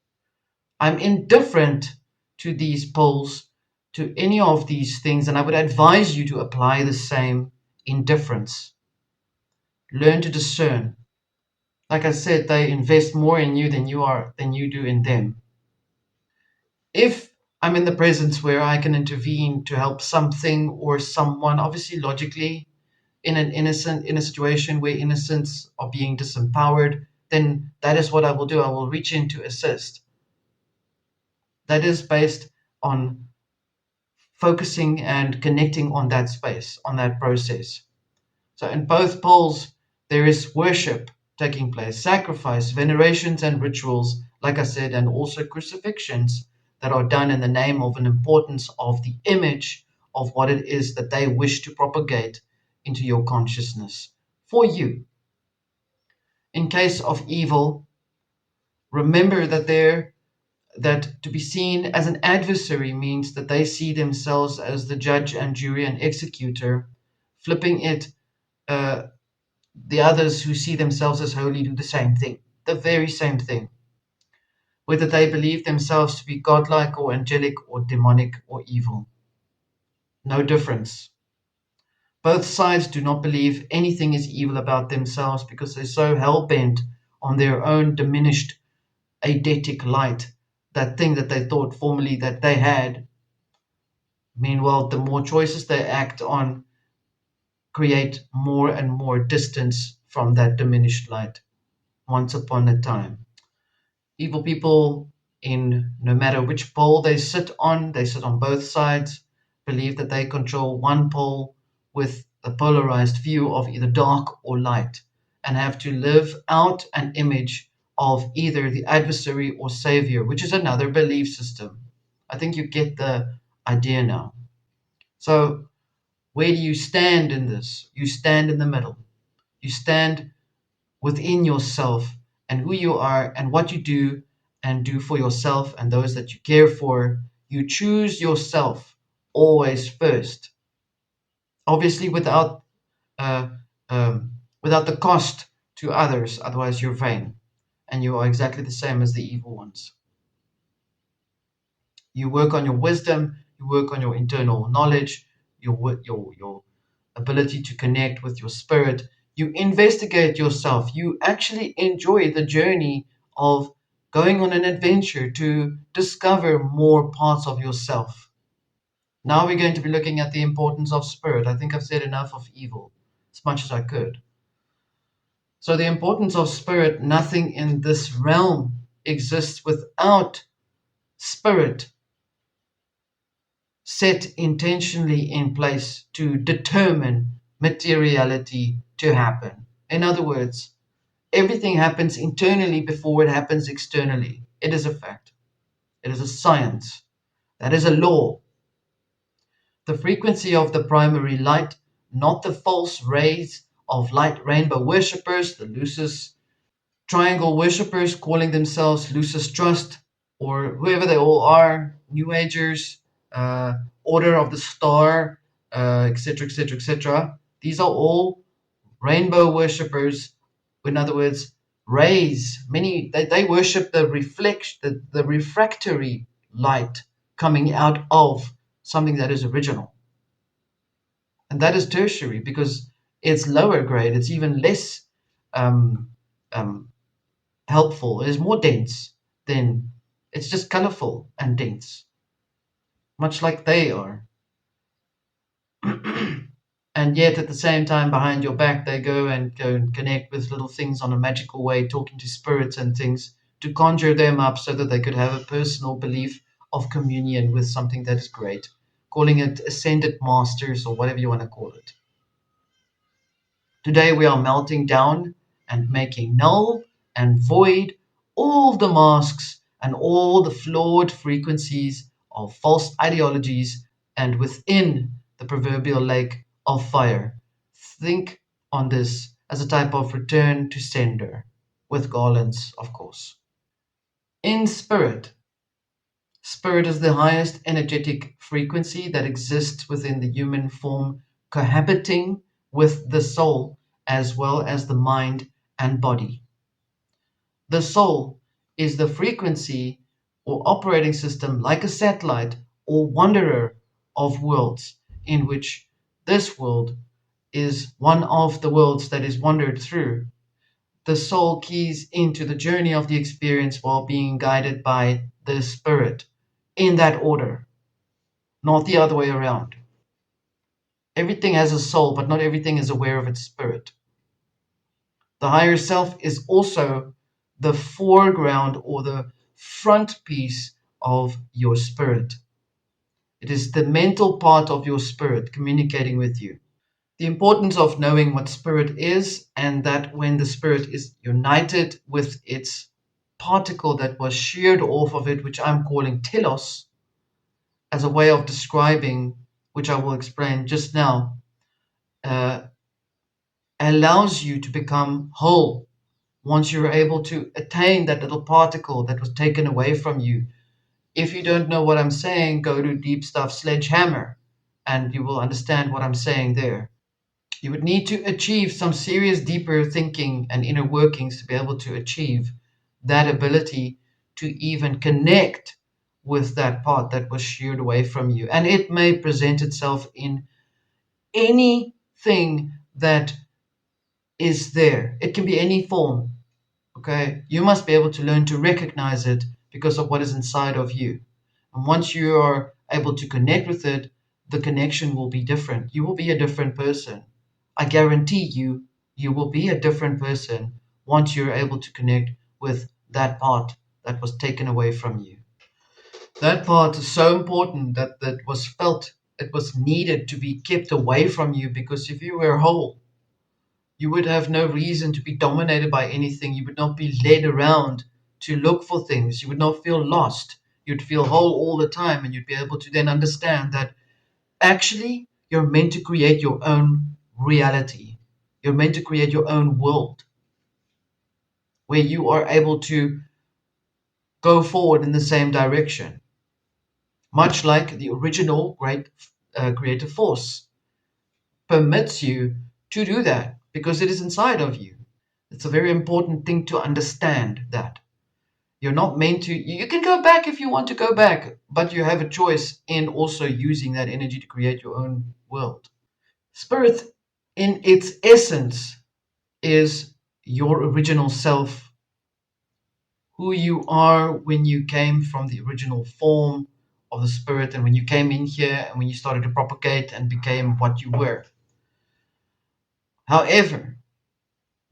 I'm indifferent to these poles to any of these things, and I would advise you to apply the same indifference. Learn to discern. Like I said, they invest more in you than you do in them. If I'm in the presence where I can intervene to help something or someone, obviously logically, in a situation where innocents are being disempowered, then that is what I will do. I will reach in to assist. That is based on focusing and connecting on that space, on that process. So in both poles, there is worship taking place, sacrifice, venerations, and rituals, like I said, and also crucifixions that are done in the name of an importance of the image of what it is that they wish to propagate into your consciousness for you. In case of evil, remember that to be seen as an adversary means that they see themselves as the judge and jury and executor, flipping it. The others who see themselves as holy do the same thing, the very same thing. Whether they believe themselves to be godlike or angelic or demonic or evil. No difference. Both sides do not believe anything is evil about themselves because they're so hell bent on their own diminished eidetic light, that thing that they thought formerly that they had. Meanwhile, the more choices they act on create more and more distance from that diminished light. Once upon a time, evil people, in no matter which pole they sit on both sides, believe that they control one pole with a polarized view of either dark or light, and have to live out an image of either the adversary or savior, which is another belief system. I think you get the idea now. So, where do you stand in this? You stand in the middle. You stand within yourself and who you are and what you do and do for yourself and those that you care for. You choose yourself always first, obviously uh, without the cost to others. Otherwise, you're vain, and you are exactly the same as the evil ones. You work on your wisdom. You work on your internal knowledge. Your ability to connect with your spirit. You investigate yourself. You actually enjoy the journey of going on an adventure to discover more parts of yourself. Now we're going to be looking at the importance of spirit. I think I've said enough of evil, as much as I could. So, the importance of spirit, nothing in this realm exists without spirit set intentionally in place to determine materiality to happen. In other words, everything happens internally before it happens externally. It is a fact. It is a science. That is a law. The frequency of the primary light, not the false rays of light rainbow worshippers, the Lucis triangle worshippers calling themselves Lucis Trust, or whoever they all are, New Agers, Order of the Star, etc., etc., etc. These are all rainbow worshippers. In other words, rays. Many they worship the reflection, the refractory light coming out of something that is original, and that is tertiary because it's lower grade. It's even less um, um, helpful. It is more dense than it's just colorful and dense, much like they are. And yet at the same time, behind your back, they go and connect with little things on a magical way, talking to spirits and things to conjure them up so that they could have a personal belief of communion with something that is great, calling it ascended masters or whatever you want to call it. Today we are melting down and making null and void all the masks and all the flawed frequencies of false ideologies and within the proverbial lake of fire. Think on this as a type of return to sender, with garlands, of course. In spirit, spirit is the highest energetic frequency that exists within the human form, cohabiting with the soul as well as the mind and body. The soul is the frequency or operating system like a satellite or wanderer of worlds, in which this world is one of the worlds that is wandered through. The soul keys into the journey of the experience while being guided by the spirit, in that order, not the other way around. Everything has a soul, but not everything is aware of its spirit. The higher self is also the foreground or the front piece of your spirit. It is the mental part of your spirit communicating with you. The importance of knowing what spirit is, and that when the spirit is united with its particle that was sheared off of it, which I'm calling Telos, as a way of describing, which I will explain just now, uh, allows you to become whole. Once you're able to attain that little particle that was taken away from you. If you don't know what I'm saying, go to Deep Stuff Sledgehammer and you will understand what I'm saying there. You would need to achieve some serious deeper thinking and inner workings to be able to achieve that ability to even connect with that part that was sheared away from you. And it may present itself in anything that is there. It can be any form. Okay, you must be able to learn to recognize it because of what is inside of you. And once you are able to connect with it, the connection will be different. You will be a different person. I guarantee you, you will be a different person once you're able to connect with that part that was taken away from you. That part is so important that was felt, it was needed to be kept away from you, because if you were whole, you would have no reason to be dominated by anything. You would not be led around to look for things. You would not feel lost. You'd feel whole all the time, and you'd be able to then understand that actually you're meant to create your own reality. You're meant to create your own world where you are able to go forward in the same direction, much like the original great creative force permits you to do that because it is inside of you. It's a very important thing to understand that you're not meant to. You can go back if you want to go back, but you have a choice in also using that energy to create your own world. Spirit, in its essence, is your original self, who you are when you came from the original form of the spirit, and when you came in here and when you started to propagate and became what you were. However,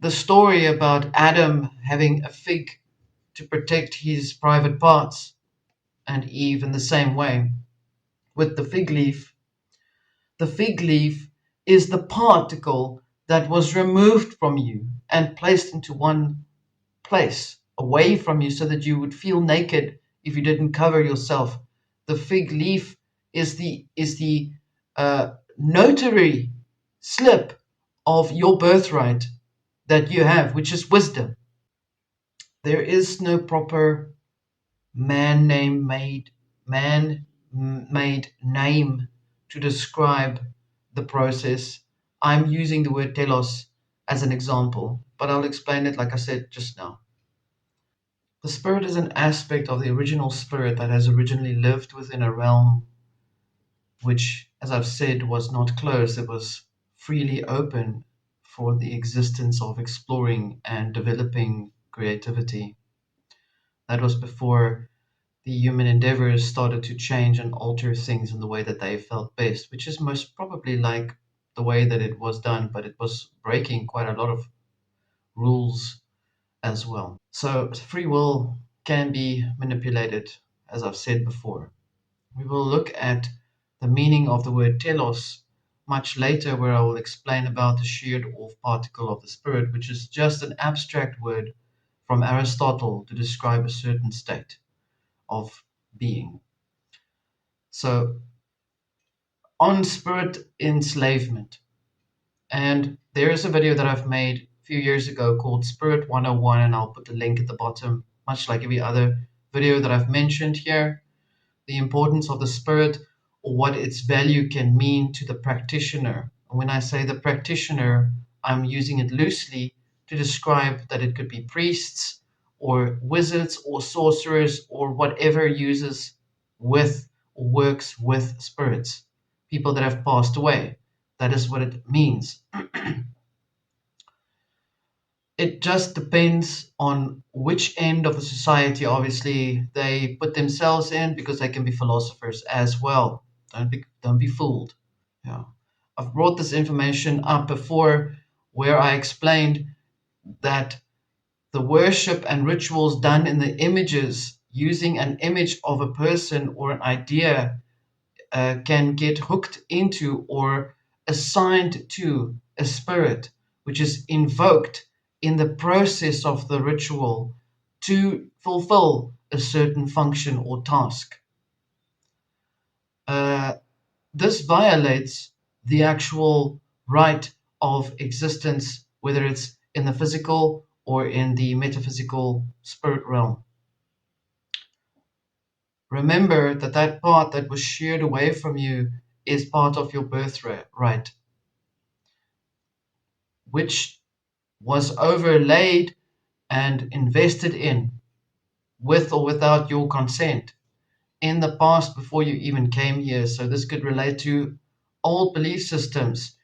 the story about Adam having a fig to protect his private parts, and Eve in the same way with the fig leaf is the particle that was removed from you and placed into one place away from you so that you would feel naked if you didn't cover yourself. The fig leaf is the notary slip of your birthright that you have, which is wisdom. There is no proper man name made man made name to describe the process. I'm using the word telos as an example, but I'll explain it like I said just now. The spirit is an aspect of the original spirit that has originally lived within a realm which, as I've said, was not closed. It was freely open for the existence of exploring and developing creativity. That was before the human endeavors started to change and alter things in the way that they felt best, which is most probably like the way that it was done, but it was breaking quite a lot of rules as well. So free will can be manipulated, as I've said before. We will look at the meaning of the word telos much later, where I will explain about the sheared off particle of the spirit, which is just an abstract word from Aristotle to describe a certain state of being. So, on spirit enslavement. And there is a video that I've made a few years ago called Spirit 101, and I'll put the link at the bottom, much like every other video that I've mentioned here. The importance of the spirit, or what its value can mean to the practitioner. And when I say the practitioner, I'm using it loosely to describe that it could be priests or wizards or sorcerers or whatever uses with or works with spirits. people that have passed away. That is what it means. It just depends on which end of the society, obviously, they put themselves in, because they can be philosophers as well. Don't be fooled. Yeah. I've brought this information up before, where I explained that the worship and rituals done in the images, using an image of a person or an idea, can get hooked into or assigned to a spirit, which is invoked in the process of the ritual to fulfill a certain function or task. Uh, this violates the actual right of existence, whether it's in the physical or in the metaphysical spirit realm. Remember that that part that was sheared away from you is part of your birthright, which was overlaid and invested in, with or without your consent, in the past before you even came here. So this could relate to old belief systems.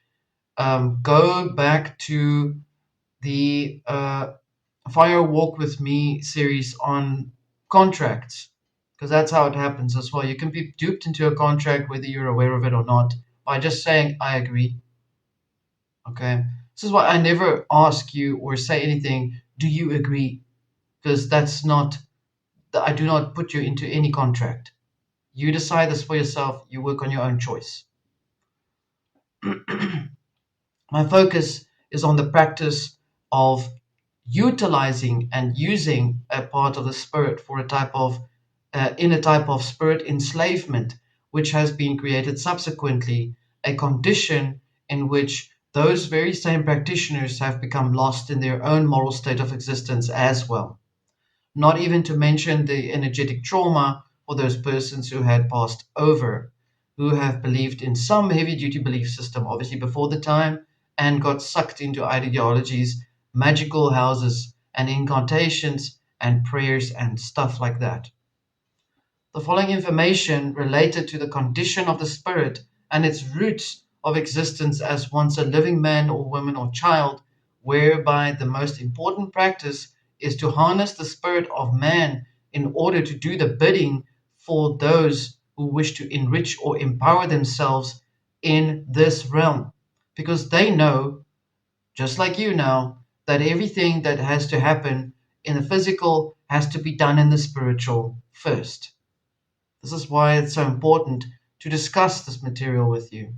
Go back to the Fire Walk with Me series on contracts, because that's how it happens as well. You can be duped into a contract whether you're aware of it or not by just saying, I agree. Okay. This is why I never ask you or say anything, do you agree? Because that's not, I do not put you into any contract. You decide this for yourself, you work on your own choice. My focus is on the practice of utilizing and using a part of the spirit for a type of in a type of spirit enslavement, which has been created subsequently, a condition in which those very same practitioners have become lost in their own moral state of existence as well. Not even to mention the energetic trauma for those persons who had passed over, who have believed in some heavy duty belief system, obviously before the time, and got sucked into ideologies, magical houses, and incantations, and prayers, and stuff like that. The following information related to the condition of the spirit and its roots of existence as once a living man or woman or child, whereby the most important practice is to harness the spirit of man in order to do the bidding for those who wish to enrich or empower themselves in this realm. Because they know, just like you now, that everything that has to happen in the physical has to be done in the spiritual first. This is why it's so important to discuss this material with you.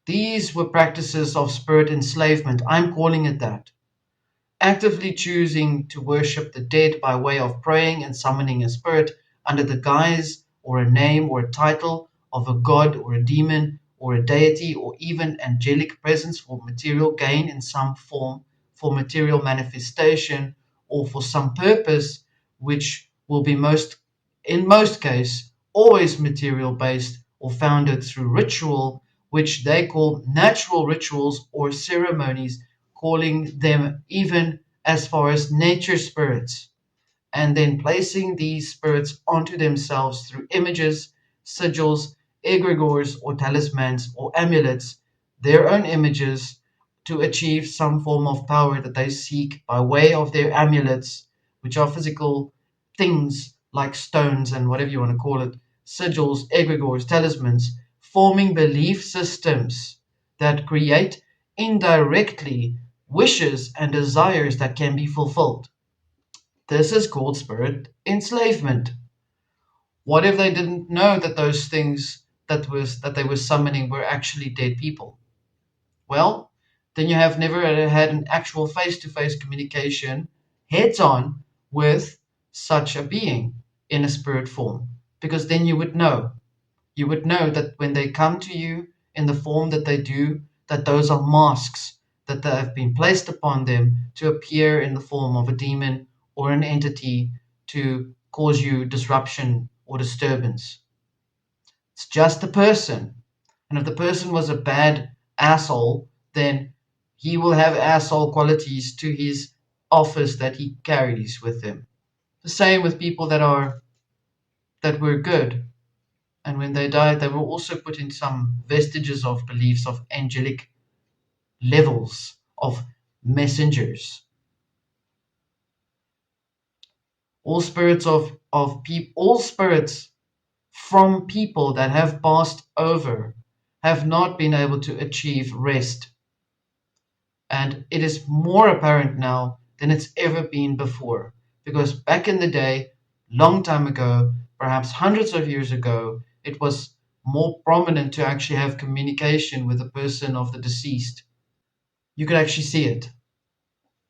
These were practices of spirit enslavement. I'm calling it that. Actively choosing to worship the dead by way of praying and summoning a spirit under the guise or a name or a title of a god or a demon or a deity or even angelic presence for material gain in some form, for material manifestation, or for some purpose, which will be in most cases, always material based or founded through ritual, which they call natural rituals or ceremonies, calling them even as far as nature spirits, and then placing these spirits onto themselves through images, sigils, egregores, or talismans or amulets, their own images, to achieve some form of power that they seek by way of their amulets, which are physical things like stones and whatever you want to call it, sigils, egregores, talismans, forming belief systems that create indirectly wishes and desires that can be fulfilled. This is called spirit enslavement. What if they didn't know that those things that they were summoning were actually dead people? Well, then you have never had an actual face-to-face communication heads on with such a being in a spirit form, because then you would know. You would know that when they come to you in the form that they do, that those are masks that they have been placed upon them to appear in the form of a demon or an entity to cause you disruption or disturbance. It's just a person. And if the person was a bad asshole, then he will have asshole qualities to his office that he carries with him. The same with people that were good. And when they died, they were also put in some vestiges of beliefs of angelic levels of messengers. All spirits of people, all spirits from people that have passed over have not been able to achieve rest. And it is more apparent now than it's ever been before. Because back in the day, long time ago, perhaps hundreds of years ago, it was more prominent to actually have communication with the person of the deceased. You could actually see it.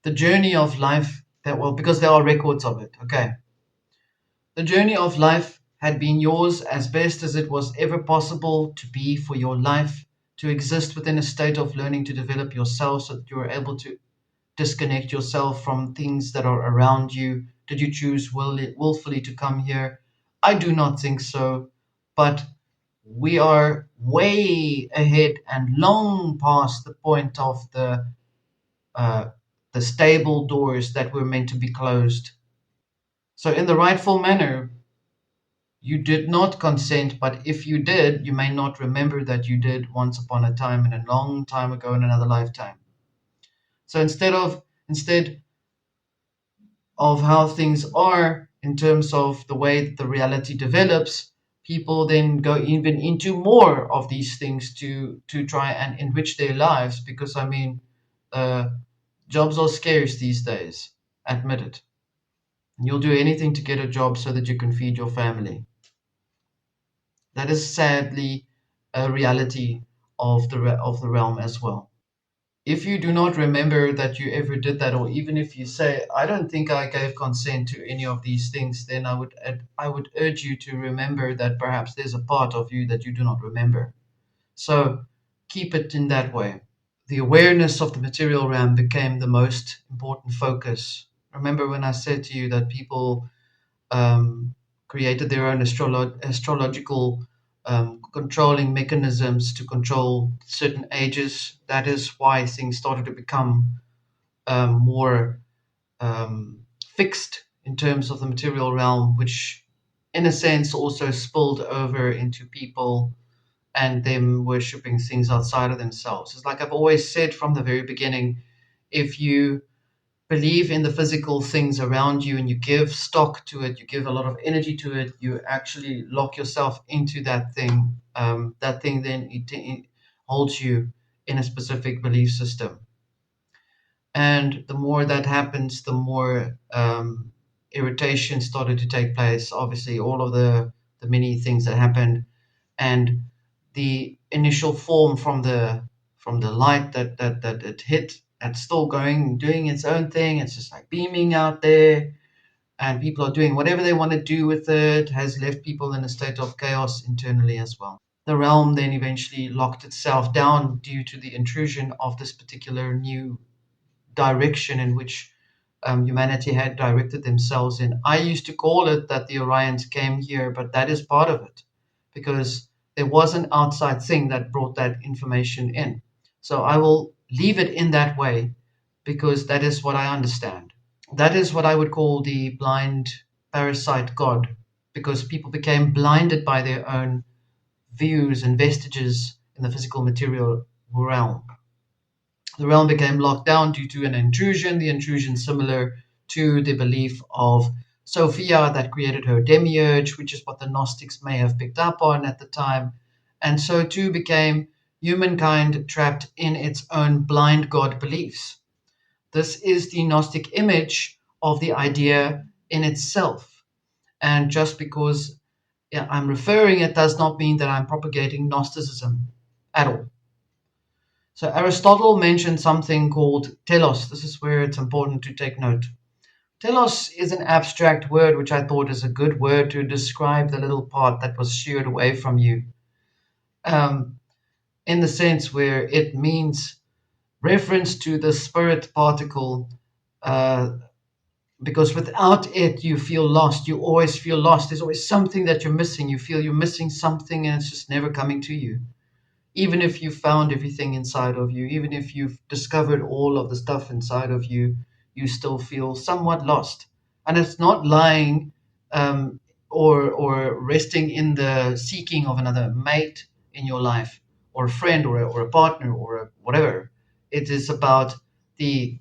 The journey of life that, well, because there are records of it. Okay. The journey of life had been yours as best as it was ever possible to be for your life, to exist within a state of learning to develop yourself so that you are able to disconnect yourself from things that are around you. Did you choose willfully to come here? I do not think so, but we are way ahead and long past the point of uh, the stable doors that were meant to be closed. So, in the rightful manner, you did not consent, but if you did, you may not remember that you did once upon a time and a long time ago in another lifetime. So instead of how things are in terms of the way that the reality develops, people then go even into more of these things to try and enrich their lives. Because I mean, uh, jobs are scarce these days. Admit it. And you'll do anything to get a job so that you can feed your family. That is sadly a reality of of the realm as well. If you do not remember that you ever did that, or even if you say, I don't think I gave consent to any of these things, then I would urge you to remember that perhaps there's a part of you that you do not remember. So keep it in that way. The awareness of the material realm became the most important focus. Remember when I said to you that people created their own astrological controlling mechanisms to control certain ages. That is why things started to become more fixed in terms of the material realm, which in a sense also spilled over into people and them worshipping things outside of themselves. It's like I've always said from the very beginning, if you believe in the physical things around you and you give stock to it, you give a lot of energy to it, you actually lock yourself into that thing. That thing then it holds you in a specific belief system. And the more that happens, the more irritation started to take place. Obviously, all of the many things that happened, and the initial form from the light that it hit, it's still going, doing its own thing. It's just like beaming out there, and people are doing whatever they want to do with it. Has left people in a state of chaos internally as well. The realm then eventually locked itself down due to the intrusion of this particular new direction in which humanity had directed themselves in. I used to call it that the Orions came here, but that is part of it because there was an outside thing that brought that information in. So I will leave it in that way because that is what I understand. That is what I would call the blind parasite god, because people became blinded by their own views and vestiges in the physical material realm. The realm became locked down due to an intrusion, the intrusion similar to the belief of Sophia that created her demiurge, which is what the Gnostics may have picked up on at the time. And so too became humankind trapped in its own blind god beliefs. This is the Gnostic image of the idea in itself. And just because I'm referring it does not mean that I'm propagating Gnosticism at all. So Aristotle mentioned something called telos. This is where it's important to take note. Telos is an abstract word which I thought is a good word to describe the little part that was sheared away from you, um, in the sense where it means reference to the spirit particle, uh, because without it you feel lost. You always feel lost. There's always something that you're missing. You feel you're missing something and it's just never coming to you. Even if you've found everything inside of you, even if you've discovered all of the stuff inside of you, you still feel somewhat lost. And it's not lying um, or resting in the seeking of another mate in your life, or a friend, or a partner, or a whatever. It is about the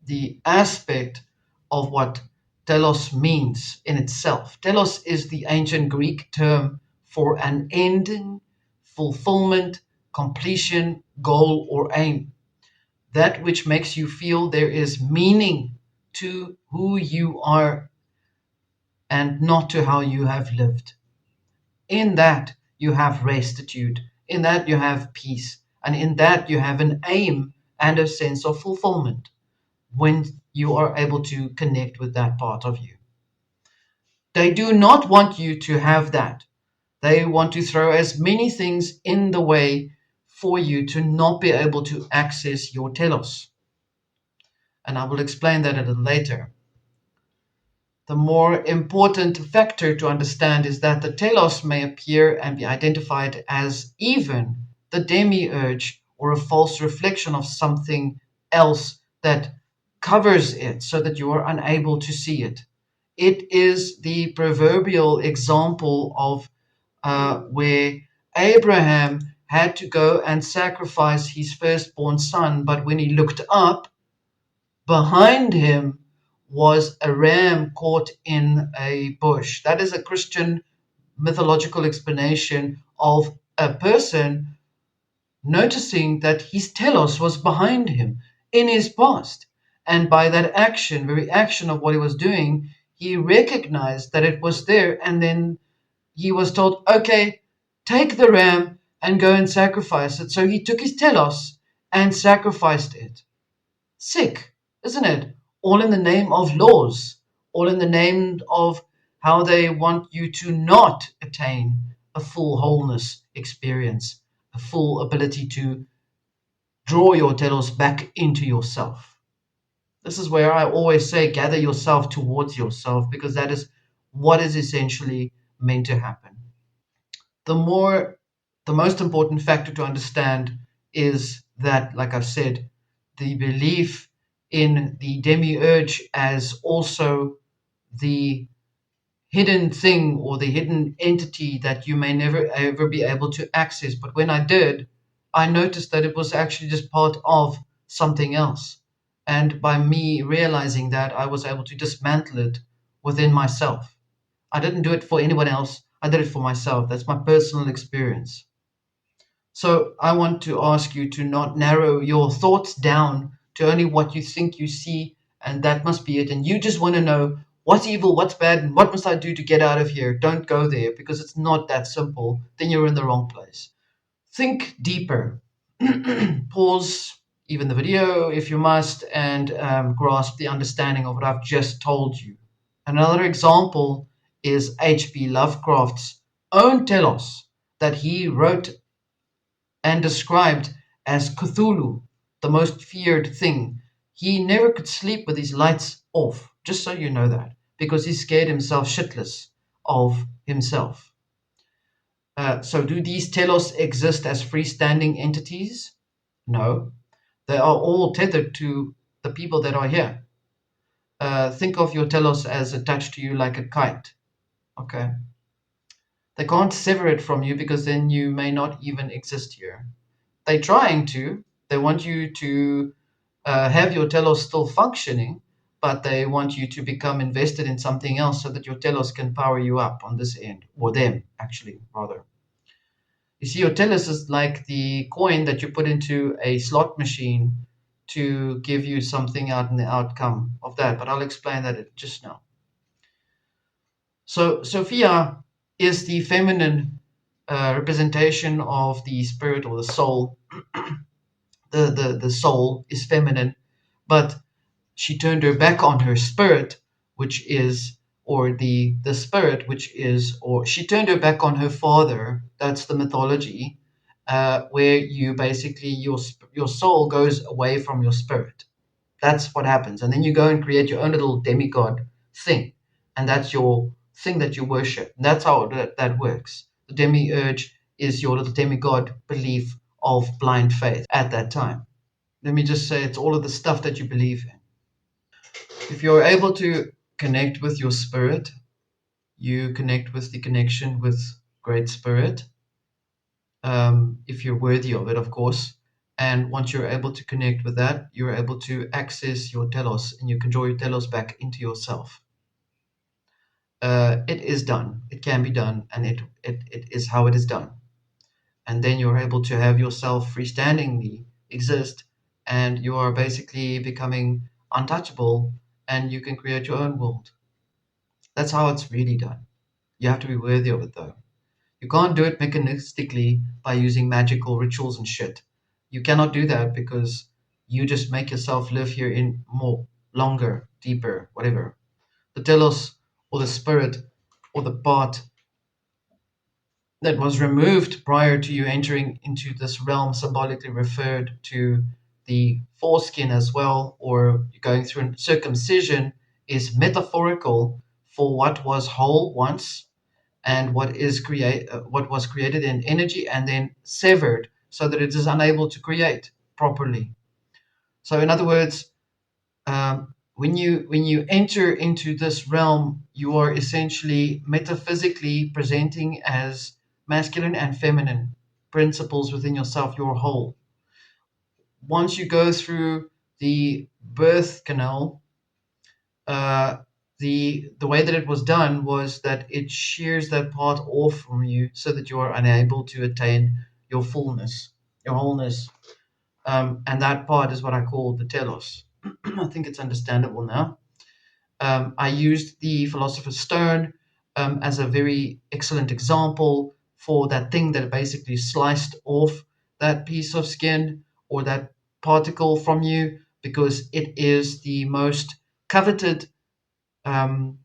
the aspect of what telos means in itself. Telos is the ancient Greek term for an ending, fulfillment, completion, goal, or aim. That which makes you feel there is meaning to who you are and not to how you have lived. In that you have restitude, in that you have peace, and in that you have an aim and a sense of fulfillment when you are able to connect with that part of you. They do not want you to have that. They want to throw as many things in the way for you to not be able to access your telos. And I will explain that a little later. The more important factor to understand is that the telos may appear and be identified as even the demiurge, or a false reflection of something else that covers it so that you are unable to see it. It is the proverbial example of where Abraham had to go and sacrifice his firstborn son, but when he looked up, behind him was a ram caught in a bush. That is a Christian mythological explanation of a person noticing that his telos was behind him in his past. And by that action, very action of what he was doing, he recognized that it was there. And then he was told, okay, take the ram and go and sacrifice it. So he took his telos and sacrificed it. Sick, isn't it? All in the name of laws, all in the name of how they want you to not attain a full wholeness experience, a full ability to draw your telos back into yourself. This is where I always say gather yourself towards yourself, because that is what is essentially meant to happen. The more the most important factor to understand is that, like I've said, the belief in the demiurge as also the hidden thing or the hidden entity that you may never ever be able to access. But when I did, I noticed that it was actually just part of something else. And by me realizing that, I was able to dismantle it within myself. I didn't do it for anyone else. I did it for myself. That's my personal experience. So I want to ask you to not narrow your thoughts down to only what you think you see, and that must be it. And you just want to know what's evil, what's bad, and what must I do to get out of here. Don't go there, because it's not that simple. Then you're in the wrong place. Think deeper. Pause even the video if you must, and grasp the understanding of what I've just told you. Another example is H.P. Lovecraft's own Telos that he wrote and described as Cthulhu, the most feared thing. He never could sleep with his lights off, just so you know that, because he scared himself shitless of himself. So, do these telos exist as freestanding entities? No. They are all tethered to the people that are here. Think of your telos as attached to you like a kite. Okay. They can't sever it from you, because then you may not even exist here. They're trying to. They want you to have your telos still functioning, but they want you to become invested in something else so that your telos can power you up on this end, or them, actually, rather. You see, your telos is like the coin that you put into a slot machine to give you something out in the outcome of that, but I'll explain that just now. So, Sophia is the feminine representation of the spirit or the soul. The soul is feminine, but she turned her back on her spirit, which is, or the spirit, which is, or she turned her back on her father. That's the mythology, where you basically your soul goes away from your spirit. That's what happens, and then you go and create your own little demigod thing, and that's your thing that you worship. And that's how that works. The demiurge is your little demigod belief of blind faith at that time. Let me just say, it's all of the stuff that you believe in. If you're able to connect with your spirit, You connect with the connection with Great Spirit, if you're worthy of it, of course. And once you're able to connect with that, you're able to access your telos, and you can draw your telos back into yourself. It is done. It can be done, and it is how it is done. And then you're able to have yourself freestandingly exist, and you are basically becoming untouchable, and you can create your own world. That's how it's really done. You have to be worthy of it, though. You can't do it mechanistically by using magical rituals and shit. You cannot do that because you just make yourself live here in more, longer, deeper, whatever. The telos, or the spirit, or the part that was removed prior to you entering into this realm, symbolically referred to the foreskin as well, or going through circumcision, is metaphorical for what was whole once, and what was created in energy and then severed so that it is unable to create properly. So in other words, when you enter into this realm, you are essentially metaphysically presenting as masculine and feminine principles within yourself, your whole. Once you go through the birth canal, uh, the way that it was done was that it shears that part off from you so that you are unable to attain your fullness, your wholeness. And that part is what I call the telos. I think it's understandable now. I used the Philosopher's Stone as a very excellent example for that thing that basically sliced off that piece of skin or that particle from you, because it is the most coveted um,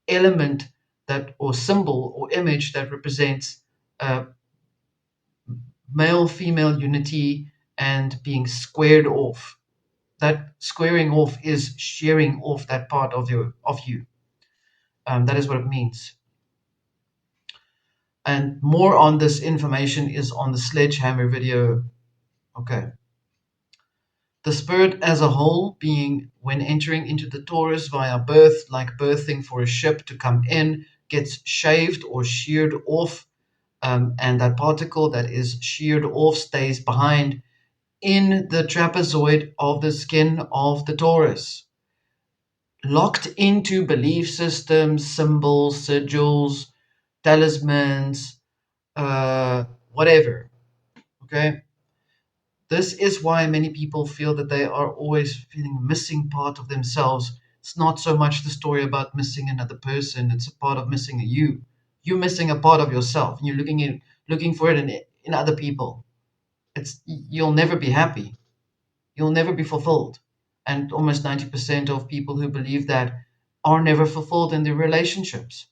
element that, or symbol or image that represents uh, male female unity and being squared off. That squaring off is shearing off that part of you. That is what it means. And more on this information is on the sledgehammer video. Okay. The spirit as a whole being, when entering into the torus via birth, like birthing for a ship to come in, gets shaved or sheared off, and that particle that is sheared off stays behind in the trapezoid of the skin of the torus, locked into belief systems, symbols, sigils, talismans, whatever. Okay. This is why many people feel that they are always feeling missing part of themselves. It's not so much the story about missing another person, it's a part of missing you. You're missing a part of yourself, and you're looking for it in other people. You'll never be happy. You'll never be fulfilled. And almost 90% of people who believe that are never fulfilled in their relationships.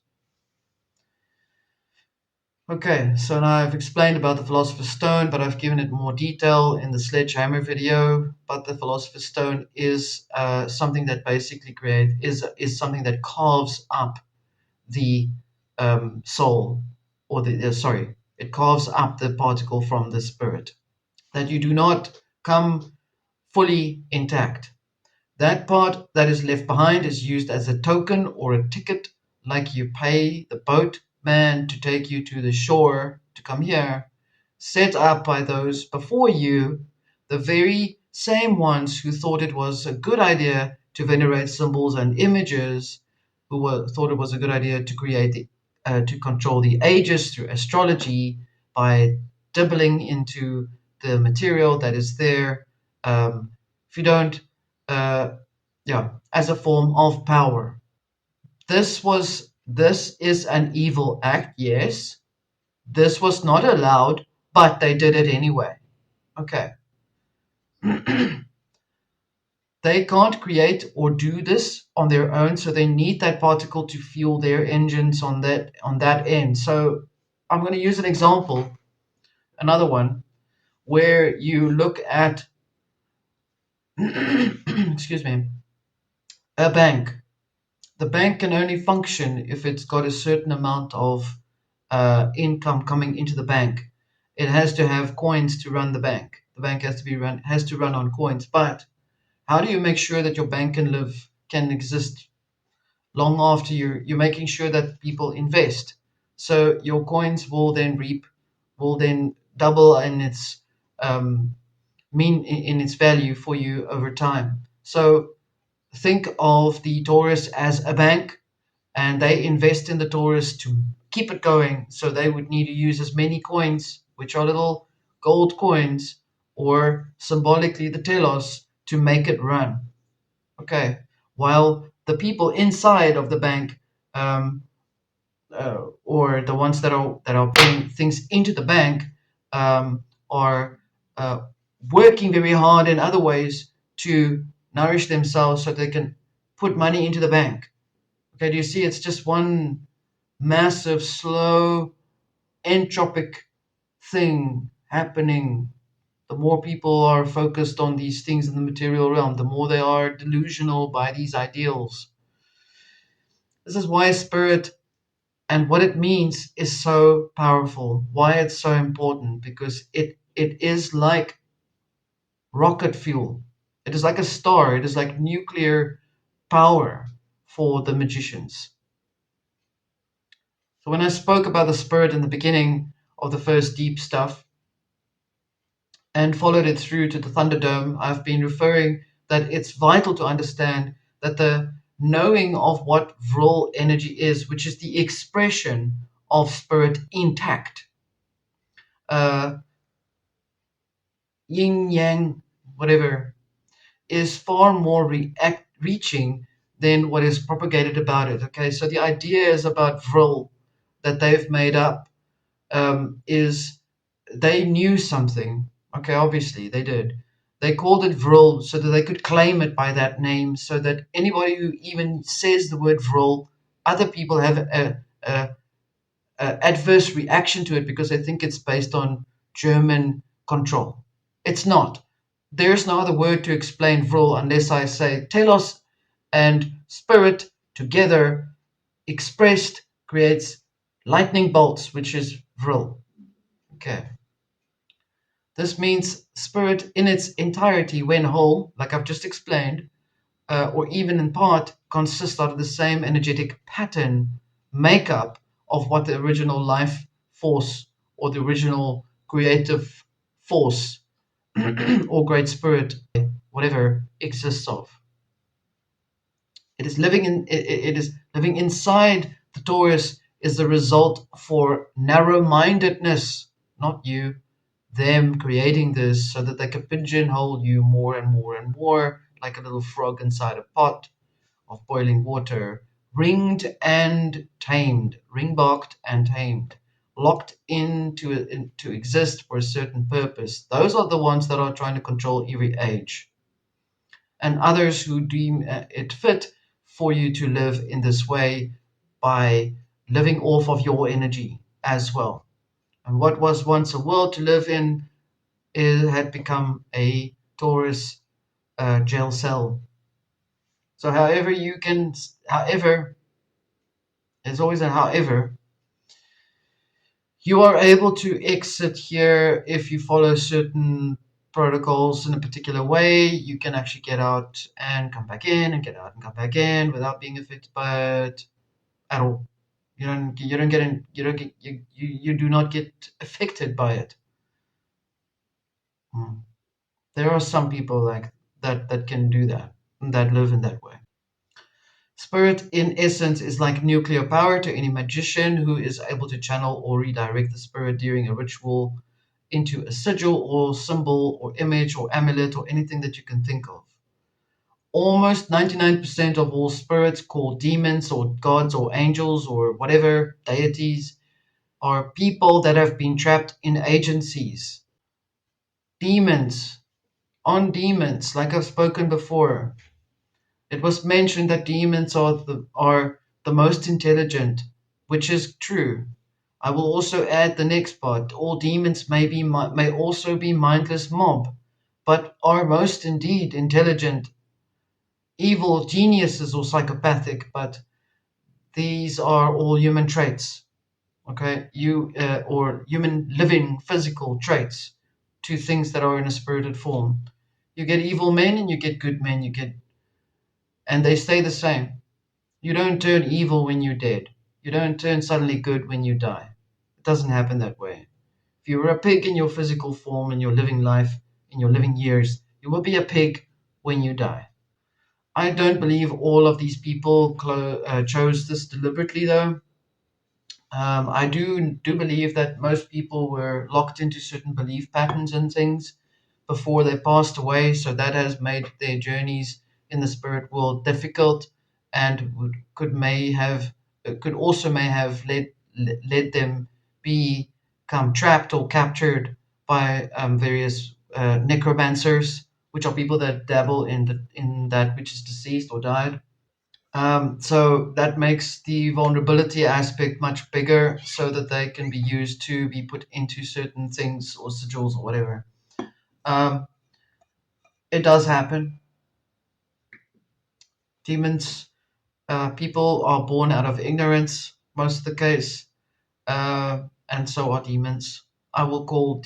Okay, so now I've explained about the Philosopher's Stone, but I've given it more detail in the Sledgehammer video. But the Philosopher's Stone is something that basically is something that carves up the soul, or it carves up the particle from the spirit, that you do not come fully intact. That part that is left behind is used as a token or a ticket, like you pay the boatman to take you to the shore to come here, set up by those before you, the very same ones who thought it was a good idea to venerate symbols and images, thought it was a good idea to to control the ages through astrology by dibbling into the material that is there. If you don't, uh, yeah, as a form of power. This is an evil act, yes. This was not allowed, but they did it anyway. Okay. They can't create or do this on their own, so they need that particle to fuel their engines on that end. So I'm going to use an example, another one, where you look at excuse me, a bank. The bank can only function if it's got a certain amount of income coming into the bank. It has to have coins to run the bank. The bank has to run on coins. But how do you make sure that your bank can exist long after you're making sure that people invest. So your coins will then double in its in its value for you over time. So think of the Torus as a bank, and they invest in the Torus to keep it going. So they would need to use as many coins, which are little gold coins, or symbolically the telos, to make it run. Okay, while the people inside of the bank, or the ones that are putting things into the bank, are uh, working very hard in other ways to nourish themselves so they can put money into the bank. Okay, do you see? It's just one massive, slow, entropic thing happening. The more people are focused on these things in the material realm, the more they are delusional by these ideals. This is why spirit and what it means is so powerful, why it's so important, because it is like rocket fuel. It is like a star, it is like nuclear power for the magicians. So when I spoke about the spirit in the beginning of the first deep stuff and followed it through to the Thunderdome, I've been referring that it's vital to understand that the knowing of what Vril energy is, which is the expression of spirit intact, uh, yin yang, whatever, is far more reaching than what is propagated about it. Okay, so the idea is about Vril that they've made up, is they knew something. Okay, obviously they did. They called it Vril so that they could claim it by that name, so that anybody who even says the word Vril, other people have a adverse reaction to it because they think it's based on German control. It's not. There's no other word to explain Vril unless I say Telos and spirit together expressed creates lightning bolts, which is Vril. Okay. This means spirit in its entirety, when whole, like I've just explained, or even in part, consists out of the same energetic pattern makeup of what the original life force or the original creative force or great spirit, whatever, exists of. It is living inside the Taurus is the result for narrow-mindedness, not you, them creating this so that they can pigeonhole you more and more and more, like a little frog inside a pot of boiling water, ringed and tamed, ring-barked and tamed, locked in to exist for a certain purpose. Those are the ones that are trying to control every age, and others who deem it fit for you to live in this way by living off of your energy as well. And what was once a world to live in, it had become a Taurus jail cell. So, however, there's always a however, you are able to exit here if you follow certain protocols in a particular way. You can actually get out and come back in, and get out and come back in without being affected by it at all. You don't get in, you don't get you do not get affected by it. Hmm. There are some people like that can do that, that live in that way. Spirit, in essence, is like nuclear power to any magician who is able to channel or redirect the spirit during a ritual into a sigil or symbol or image or amulet or anything that you can think of. Almost 99% of all spirits, called demons or gods or angels or whatever, deities, are people that have been trapped in agencies. Demons, on demons, like I've spoken before. It was mentioned that demons are the most intelligent, which is true. I will also add the next part. All demons may also be mindless mob, but are most indeed intelligent. Evil geniuses or psychopathic, but these are all human traits. Okay, or human living physical traits, two things that are in a spirited form. You get evil men and you get good men. And they stay the same. You don't turn evil when you're dead. You don't turn suddenly good when you die. It doesn't happen that way. If you were a pig in your physical form, in your living life, in your living years, you will be a pig when you die. I don't believe all of these people chose this deliberately, though. I do believe that most people were locked into certain belief patterns and things before they passed away, so that has made their journeys in the spirit world difficult, and could also may have led them become trapped or captured by various necromancers, which are people that dabble in that which is deceased or died. So that makes the vulnerability aspect much bigger so that they can be used to be put into certain things or sigils or whatever. Um, it does happen. Demons, people are born out of ignorance, most of the case, and so are demons. I will call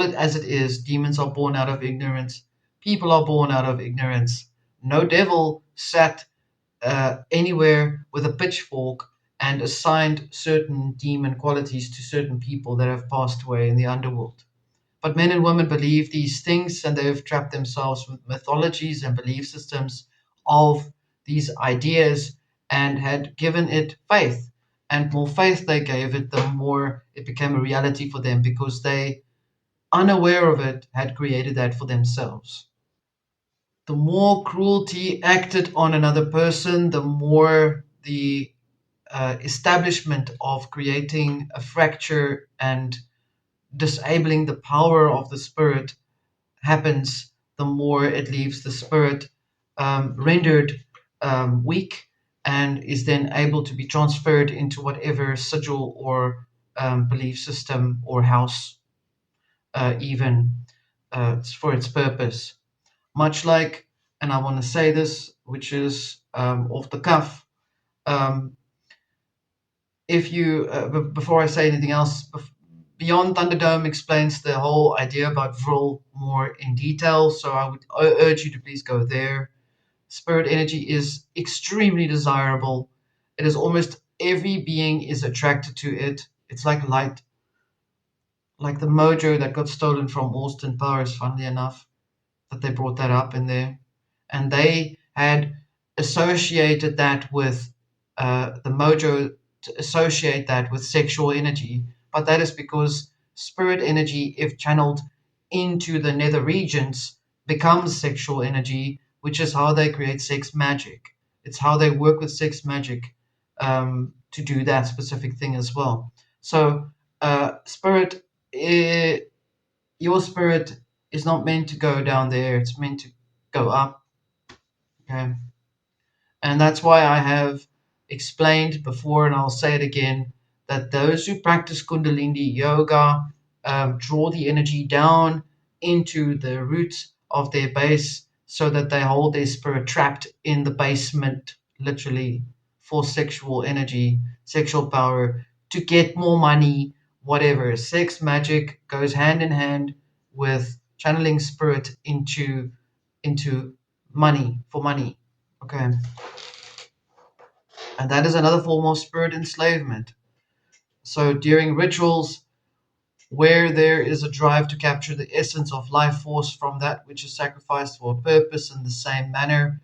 it as it is. Demons are born out of ignorance. People are born out of ignorance. No devil sat anywhere with a pitchfork and assigned certain demon qualities to certain people that have passed away in the underworld. But men and women believe these things, and they've trapped themselves with mythologies and belief systems of these ideas and had given it faith. And more faith they gave it, the more it became a reality for them because they, unaware of it, had created that for themselves. The more cruelty acted on another person, the more the establishment of creating a fracture and disabling the power of the spirit happens, the more it leaves the spirit rendered weak and is then able to be transferred into whatever sigil or belief system or house, even for its purpose. Much like, and I want to say this, which is off the cuff. Um, if you Before I say anything else, Beyond Thunderdome explains the whole idea about Vril more in detail, so I would urge you to please go there. Spirit energy is extremely desirable. It is almost every being is attracted to it. It's like light, like the mojo that got stolen from Austin Powers, funnily enough, that they brought that up in there. And they had associated that with the mojo, to associate that with sexual energy. But that is because spirit energy, if channeled into the nether regions, becomes sexual energy, which is how they create sex magic. It's how they work with sex magic to do that specific thing as well. So, spirit. Your spirit is not meant to go down there, it's meant to go up. Okay. And that's why I have explained before, and I'll say it again, that those who practice Kundalini yoga draw the energy down into the roots of their base so that they hold their spirit trapped in the basement, literally, for sexual energy, sexual power, to get more money, whatever. Sex magic goes hand in hand with channeling spirit into money for money. Okay. And that is another form of spirit enslavement. So during rituals where there is a drive to capture the essence of life force from that which is sacrificed for a purpose in the same manner,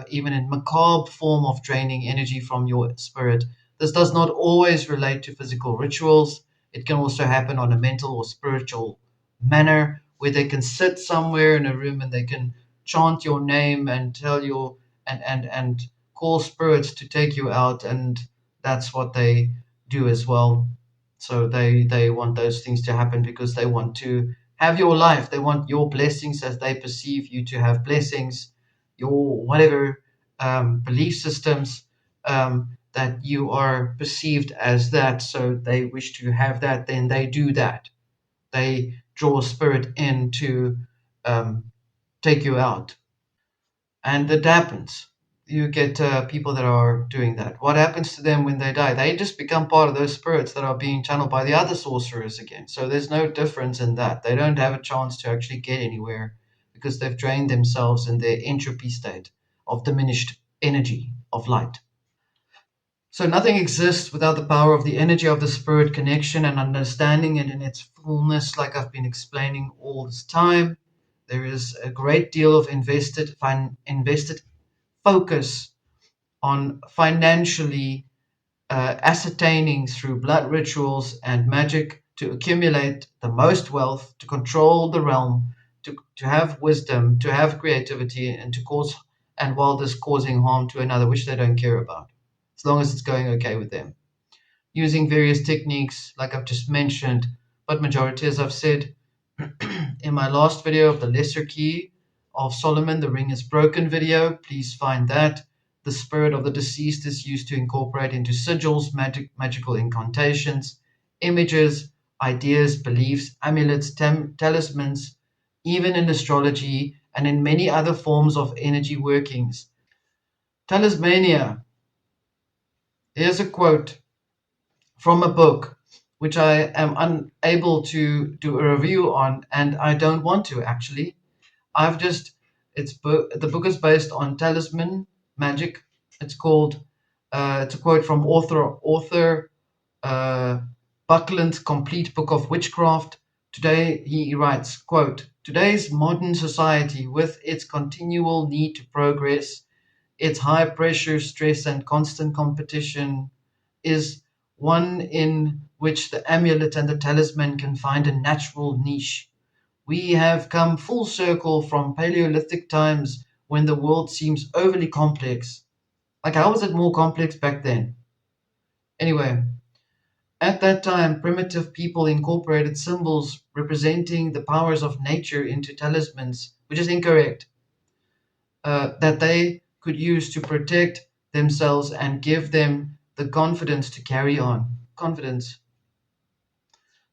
even in macabre form of draining energy from your spirit. This does not always relate to physical rituals. It can also happen on a mental or spiritual manner where they can sit somewhere in a room and they can chant your name and tell you and call spirits to take you out, and that's what they do as well. So they want those things to happen because they want to have your life. They want your blessings as they perceive you to have blessings, your whatever belief systems that you are perceived as that. So they wish to have that. Then they do that. They draw spirit in to um, take you out, and it happens. You get people that are doing that. What happens to them when they die? They just become part of those spirits that are being channeled by the other sorcerers again. So there's no difference in that. They don't have a chance to actually get anywhere because they've drained themselves in their entropy state of diminished energy. of light. So nothing exists without the power of the energy of the spirit connection and understanding it in its fullness, like I've been explaining all this time. There is a great deal of invested focus on financially ascertaining through blood rituals and magic to accumulate the most wealth, to control the realm, to have wisdom, to have creativity, and to cause, and while this causing harm to another, which they don't care about, as long as it's going okay with them. Using various techniques, like I've just mentioned, but majority, as I've said in my last video of the lesser key of Solomon, the ring is broken video, please find that. The spirit of the deceased is used to incorporate into sigils, magical incantations, images, ideas, beliefs, amulets, talismans, even in astrology and in many other forms of energy workings. Talismania. Here's a quote from a book which I am unable to do a review on, and I don't want to actually. I've just the book is based on talisman magic. It's called it's a quote from author uh, Buckland's Complete Book of Witchcraft. Today he writes, quote, today's modern society with its continual need to progress, its high pressure, stress and constant competition is one in which the amulet and the talisman can find a natural niche. We have come full circle from Paleolithic times when the world seems overly complex. Like, how was it more complex back then? Anyway, at that time, primitive people incorporated symbols representing the powers of nature into talismans, which is incorrect, that they could use to protect themselves and give them the confidence to carry on. Confidence.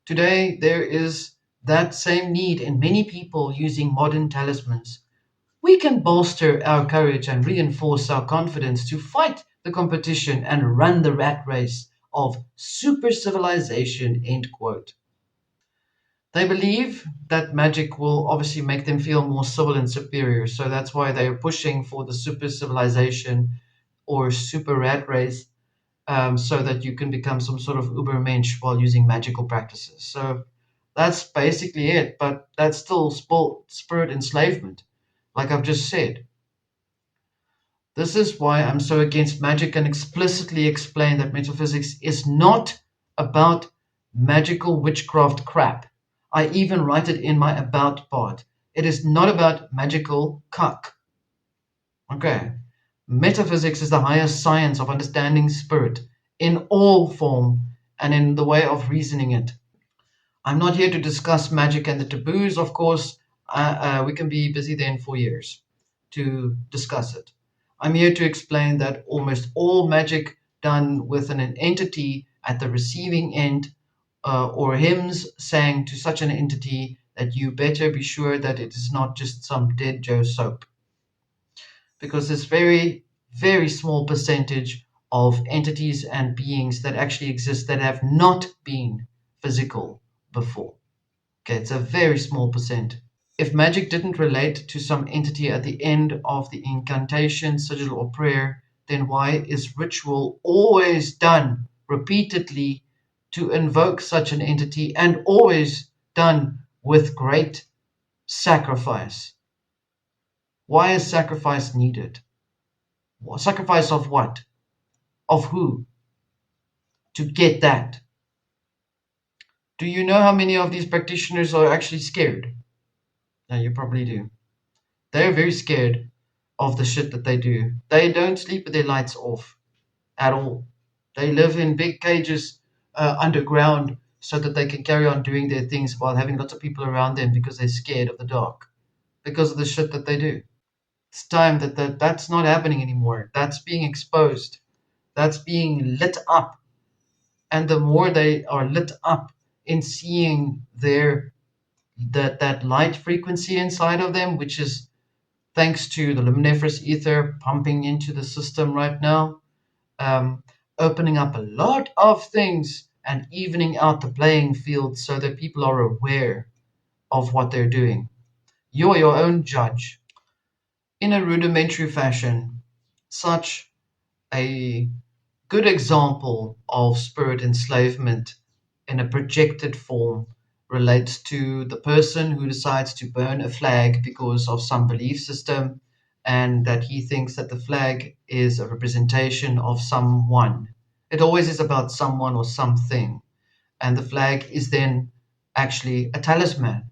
Today, there is that same need in many people using modern talismans. We can bolster our courage and reinforce our confidence to fight the competition and run the rat race of super civilization. End quote. They believe that magic will obviously make them feel more civil and superior, so that's why they are pushing for the super civilization or super rat race, so that you can become some sort of ubermensch while using magical practices. So that's basically it, but that's still spirit enslavement, like I've just said. This is why I'm so against magic and explicitly explain that metaphysics is not about magical witchcraft crap. I even write it in my about part. It is not about magical cuck. Okay. Metaphysics is the highest science of understanding spirit in all form and in the way of reasoning it. I'm not here to discuss magic and the taboos, of course. We can be busy then for years to discuss it. I'm here to explain that almost all magic done with an entity at the receiving end, or hymns sang to such an entity, that you better be sure that it is not just some dead Joe soap. Because there's very small percentage of entities and beings that actually exist that have not been physical before. Okay, it's a very small percent. If magic didn't relate to some entity at the end of the incantation, sigil, or prayer, then why is ritual always done repeatedly to invoke such an entity and always done with great sacrifice? Why is sacrifice needed? Sacrifice of what? Of who? To get that? Do you know how many of these practitioners are actually scared? Yeah, you probably do. They're very scared of the shit that they do. They don't sleep with their lights off at all. They live in big cages underground so that they can carry on doing their things while having lots of people around them because they're scared of the dark, because of the shit that they do. It's time that's not happening anymore. That's being exposed. That's being lit up. And the more they are lit up in seeing that light frequency inside of them, which is thanks to the luminiferous ether pumping into the system right now, um, opening up a lot of things and evening out the playing field so that people are aware of what they're doing. You're your own judge. In a rudimentary fashion, such A good example of spirit enslavement in a projected form relates to the person who decides to burn a flag because of some belief system, and that he thinks that the flag is a representation of someone. It always is about someone or something, and the flag is then actually a talisman.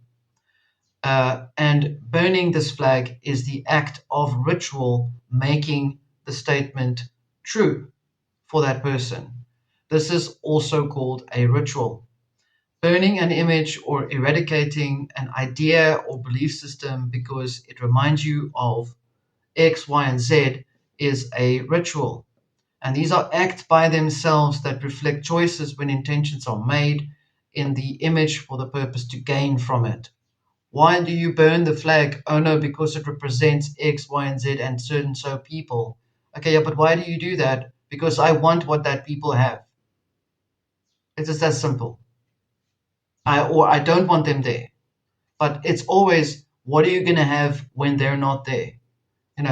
And burning this flag is the act of ritual making the statement true for that person. This is also called a ritual. Burning an image or eradicating an idea or belief system because it reminds you of X, Y, and Z is a ritual. And these are acts by themselves that reflect choices when intentions are made in the image for the purpose to gain from it. Why do you burn the flag? Oh no, because it represents X, Y, and Z and certain so people. Okay, yeah, but why do you do that? Because I want what that people have. It's just that simple. I don't want them there. But it's always what are you gonna have when they're not there?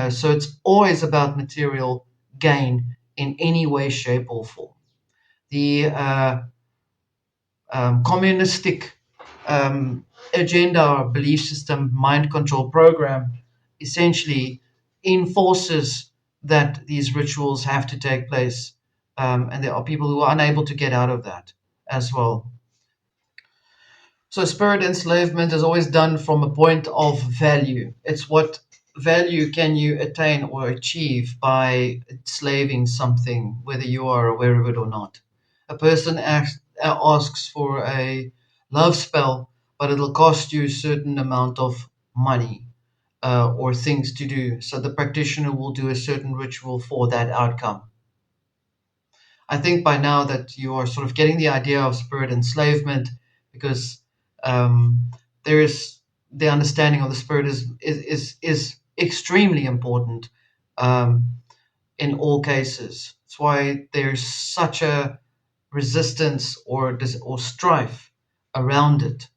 So it's always about material gain in any way, shape, or form. The communistic agenda or belief system mind control program essentially enforces that these rituals have to take place, and there are people who are unable to get out of that as well. So spirit enslavement is always done from a point of value. It's what value can you attain or achieve by enslaving something, whether you are aware of it or not. A person asks for a love spell, but it'll cost you a certain amount of money or things to do. So the practitioner will do a certain ritual for that outcome. I think by now that you are sort of getting the idea of spirit enslavement, because um, there is the understanding of the spirit is extremely important um, in all cases. That's why there's such a resistance or strife around it.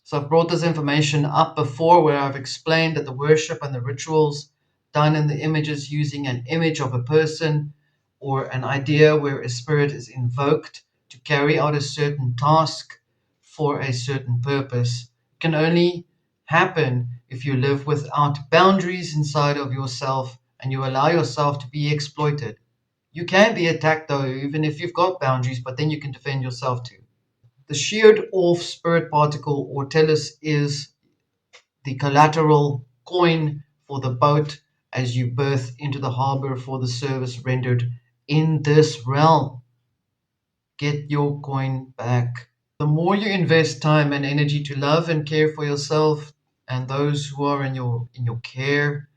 So I've brought this information up before where I've explained that the worship and the rituals done in the images using an image of a person or an idea where a spirit is invoked to carry out a certain task for a certain purpose can only happen if you live without boundaries inside of yourself and you allow yourself to be exploited. You can be attacked though, even if you've got boundaries, but then you can defend yourself too. The sheared off spirit particle or Telos is the collateral coin for the boat as you berth into the harbor for the service rendered in this realm. Get your coin back. The more you invest time and energy to love and care for yourself and those who are in your care,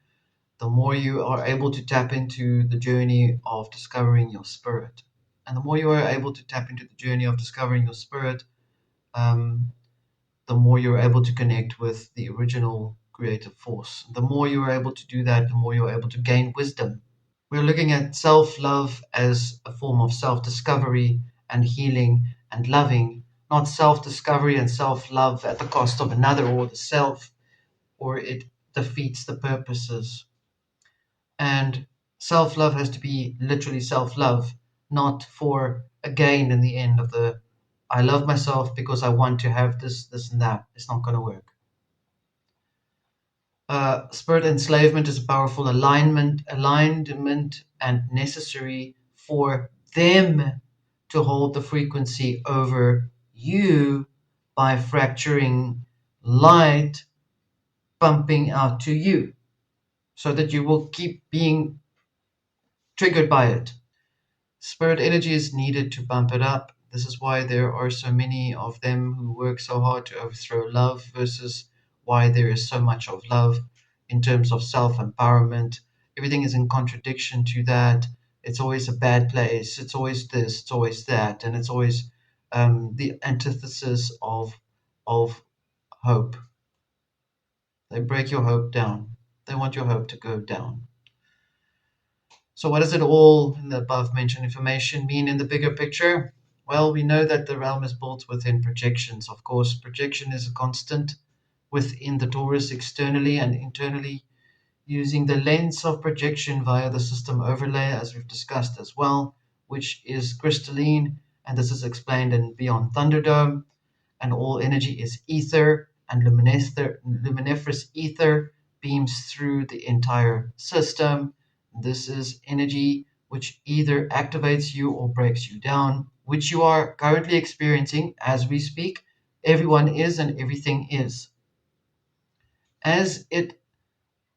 the more you are able to tap into the journey of discovering your spirit. And the more you are able to tap into the journey of discovering your spirit, um, the more you're able to connect with the original creative force. The more you're able to do that, the more you're able to gain wisdom. We're looking at self love as a form of self discovery and healing and loving, not self discovery and self love at the cost of another or the self, or it defeats the purposes. And self love has to be literally self love, not for a gain in the end of the I love myself because I want to have this, this, and that. It's not going to work. Spirit enslavement is a powerful alignment, and necessary for them to hold the frequency over you by fracturing light pumping out to you so that you will keep being triggered by it. Spirit energy is needed to bump it up. This is why there are so many of them who work so hard to overthrow love, versus why there is so much of love in terms of self empowerment. Everything is in contradiction to that. It's always a bad place. It's always this. It's always that, and it's always the antithesis of hope. They break your hope down. They want your hope to go down. So, what does it all in the above mentioned information mean in the bigger picture? Well, we know that the realm is built within projections. Of course, projection is a constant within the torus externally and internally. using the lens of projection via the system overlay, as we've discussed as well, which is crystalline, and this is explained in Beyond Thunderdome. And all energy is ether, and luminiferous ether beams through the entire system. This is energy which either activates you or breaks you down, which you are currently experiencing as we speak. Everyone is, and everything is. As it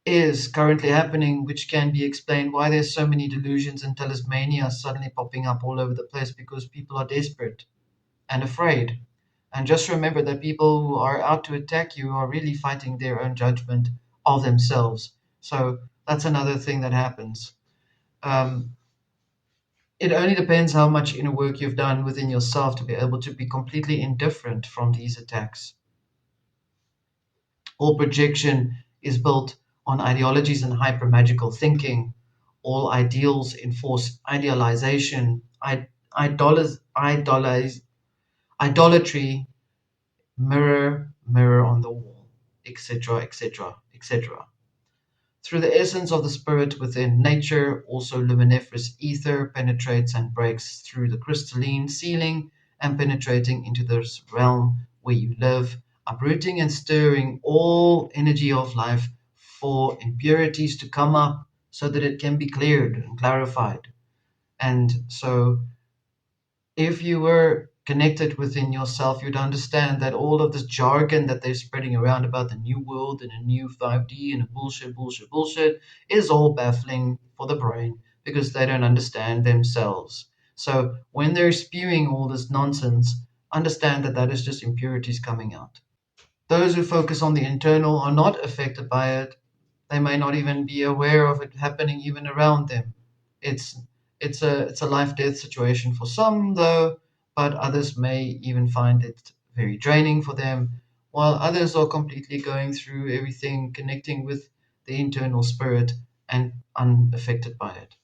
is currently happening, which can be explained why there's so many delusions and talismania suddenly popping up all over the place, because people are desperate and afraid. And just remember that people who are out to attack you are really fighting their own judgment of themselves. So that's another thing that happens. Um, it only depends how much inner work you've done within yourself to be able to be completely indifferent from these attacks. All projection is built on ideologies and hypermagical thinking. All ideals enforce idealization, idolatry, mirror, mirror on the wall, etc., etc., etc. Through the essence of the spirit within nature, also luminiferous ether penetrates and breaks through the crystalline ceiling and penetrating into this realm where you live, uprooting and stirring all energy of life for impurities to come up so that it can be cleared and clarified. And so if you were connected within yourself, you'd understand that all of this jargon that they're spreading around about the new world and a new 5D and a bullshit is all baffling for the brain because they don't understand themselves. So when they're spewing all this nonsense, understand that that is just impurities coming out. Those who focus on the internal are not affected by it. They may not even be aware of it happening even around them. It's it's a life death situation for some though, but others may even find it very draining for them, while others are completely going through everything, connecting with the internal spirit and unaffected by it.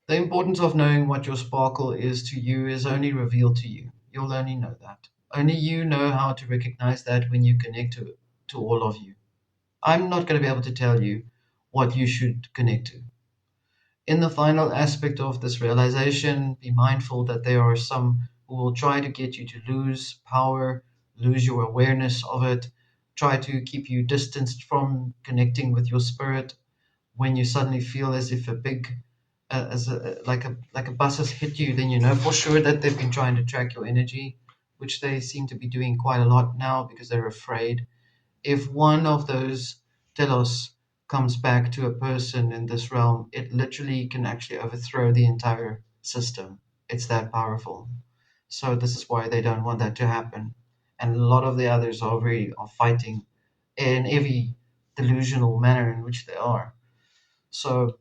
The importance of knowing what your sparkle is to you is only revealed to you. You'll only know that. Only you know how to recognize that when you connect to all of you. I'm not going to be able to tell you what you should connect to. In the final aspect of this realization, be mindful that there are some who will try to get you to lose power, lose your awareness of it, try to keep you distanced from connecting with your spirit. When you suddenly feel as if a big as a like a bus has hit you, then you know for sure that they've been trying to track your energy, which they seem to be doing quite a lot now because they're afraid. If one of those telos comes back to a person in this realm, it literally can actually overthrow the entire system. It's that powerful. So this is why they don't want that to happen. And a lot of the others are fighting in every delusional manner in which they are. So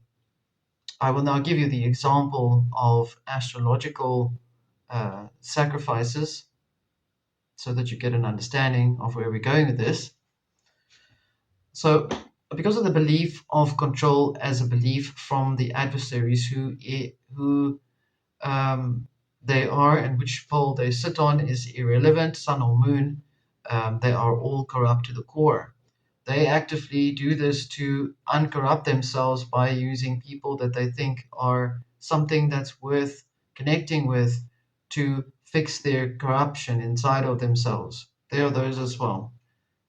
I will now give you the example of astrological sacrifices so that you get an understanding of where we're going with this. So, because of the belief of control as a belief from the adversaries who they are and which pole they sit on is irrelevant, sun or moon, they are all corrupt to the core. They actively do this to uncorrupt themselves by using people that they think are something that's worth connecting with to fix their corruption inside of themselves. There are those as well.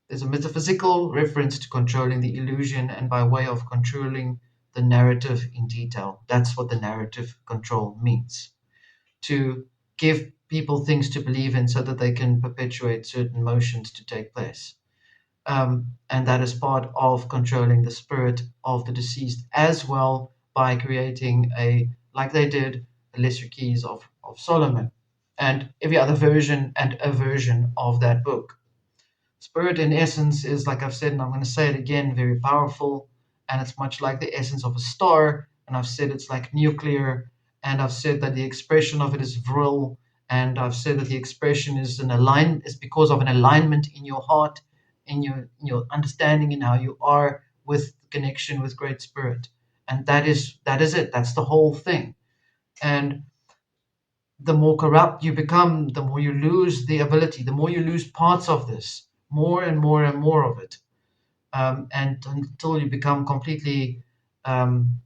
There's a metaphysical reference to controlling the illusion and by way of controlling the narrative in detail. That's what the narrative control means. To give people things to believe in so that they can perpetuate certain motions to take place. And that is part of controlling the spirit of the deceased as well by creating like they did, the lesser keys of Solomon and every other version and a version of that book. Spirit, in essence, is, like I've said, and I'm going to say it again, very powerful. And it's much like the essence of a star. And I've said it's like nuclear. And I've said that the expression of it is vril. And I've said that the expression is because of an alignment in your heart, in your understanding, in how you are with connection with Great Spirit. And that is it. That's the whole thing. And the more corrupt you become, the more you lose the ability, the more you lose parts of this, more and more and more of it. and until you become completely um,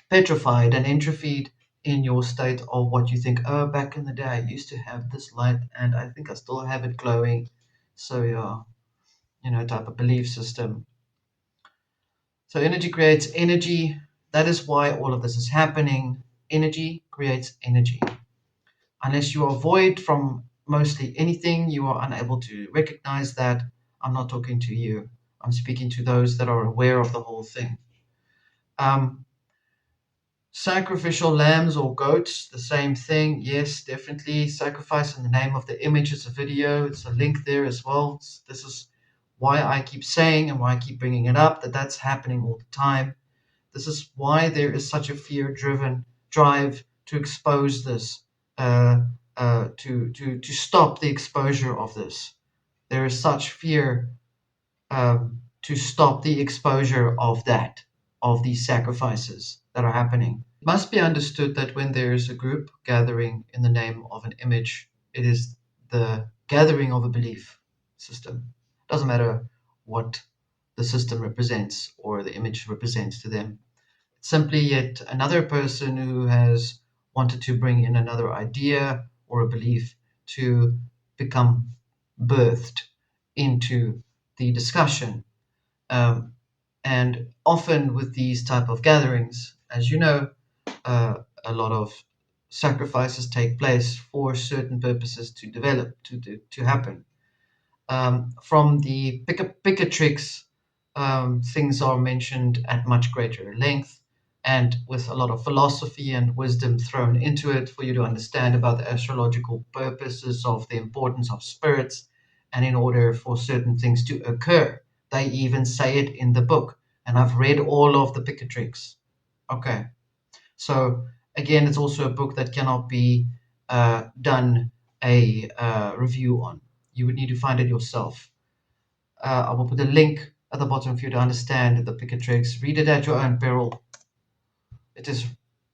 petrified and atrophied in your state of what you think. Oh, back in the day, I used to have this light, and I think I still have it glowing. So yeah, type of belief system. So energy creates energy. That is why all of this is happening. Energy creates energy. Unless you are void from mostly anything, you are unable to recognize that. I'm not talking to you. I'm speaking to those that are aware of the whole thing. Um, Sacrificial lambs or goats, the same thing. Yes, definitely. Sacrifice in the name of the image is a video. It's a link there as well. This is why I keep saying and why I keep bringing it up that that's happening all the time. This is why there is such a fear-driven drive to expose this, to stop the exposure of this. There is such fear to stop the exposure of these sacrifices that are happening. It must be understood that when there is a group gathering in the name of an image, it is the gathering of a belief system. It doesn't matter what the system represents or the image represents to them. It's simply yet another person who has wanted to bring in another idea or a belief to become birthed into the discussion. Um, and often with these type of gatherings, as you know, a lot of sacrifices take place for certain purposes to develop, to happen. From the Picatrix, things are mentioned at much greater length and with a lot of philosophy and wisdom thrown into it for you to understand about the astrological purposes of the importance of spirits and in order for certain things to occur. They even say it in the book, and I've read all of the Picatrix. Okay, so again, it's also a book that cannot be done a review on. You would need to find it yourself. I will put a link at the bottom for you to understand the Picatrix. Read it at your own peril. It is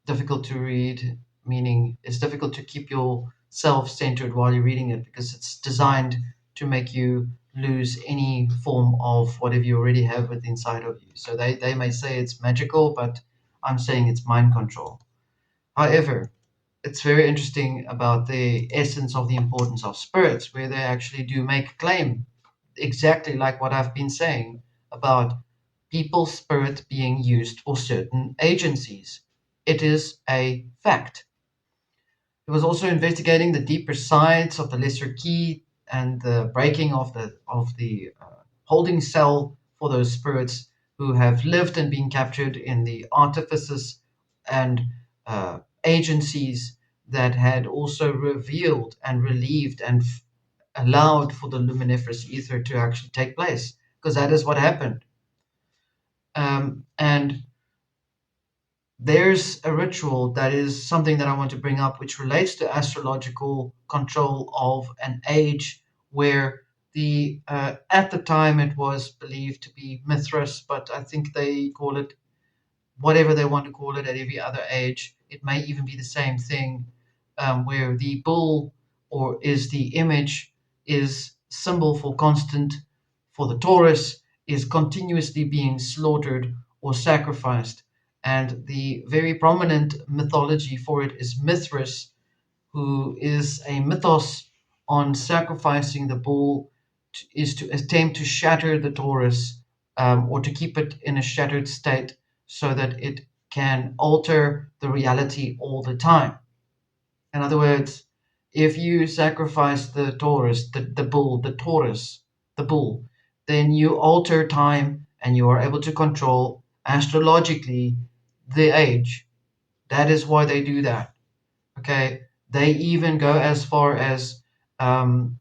difficult to read, meaning it's difficult to keep yourself centered while you're reading it because it's designed to make you lose any form of whatever you already have within inside of you. So they may say it's magical, but I'm saying it's mind control. However, it's very interesting about the essence of the importance of spirits, where they actually do make a claim, exactly like what I've been saying about people's spirit being used for certain agencies. It is a fact. It was also investigating the deeper sides of the lesser key and the breaking of the holding cell for those spirits who have lived and been captured in the artifices and agencies that had also revealed and relieved and allowed for the luminiferous ether to actually take place, because that is what happened. And there's a ritual that is something that I want to bring up, which relates to astrological control of an age where the at the time it was believed to be Mithras, but I think they call it whatever they want to call it at every other age. It may even be the same thing, where the bull or is the image is symbol for constant, for the Taurus is continuously being slaughtered or sacrificed. And the very prominent mythology for it is Mithras, who is a mythos on sacrificing the bull, is to attempt to shatter the Taurus, or to keep it in a shattered state so that it can alter the reality all the time. In other words, if you sacrifice the Taurus, the bull, the Taurus, the bull, then you alter time and you are able to control astrologically the age. That is why they do that. Okay, they even go as far as doing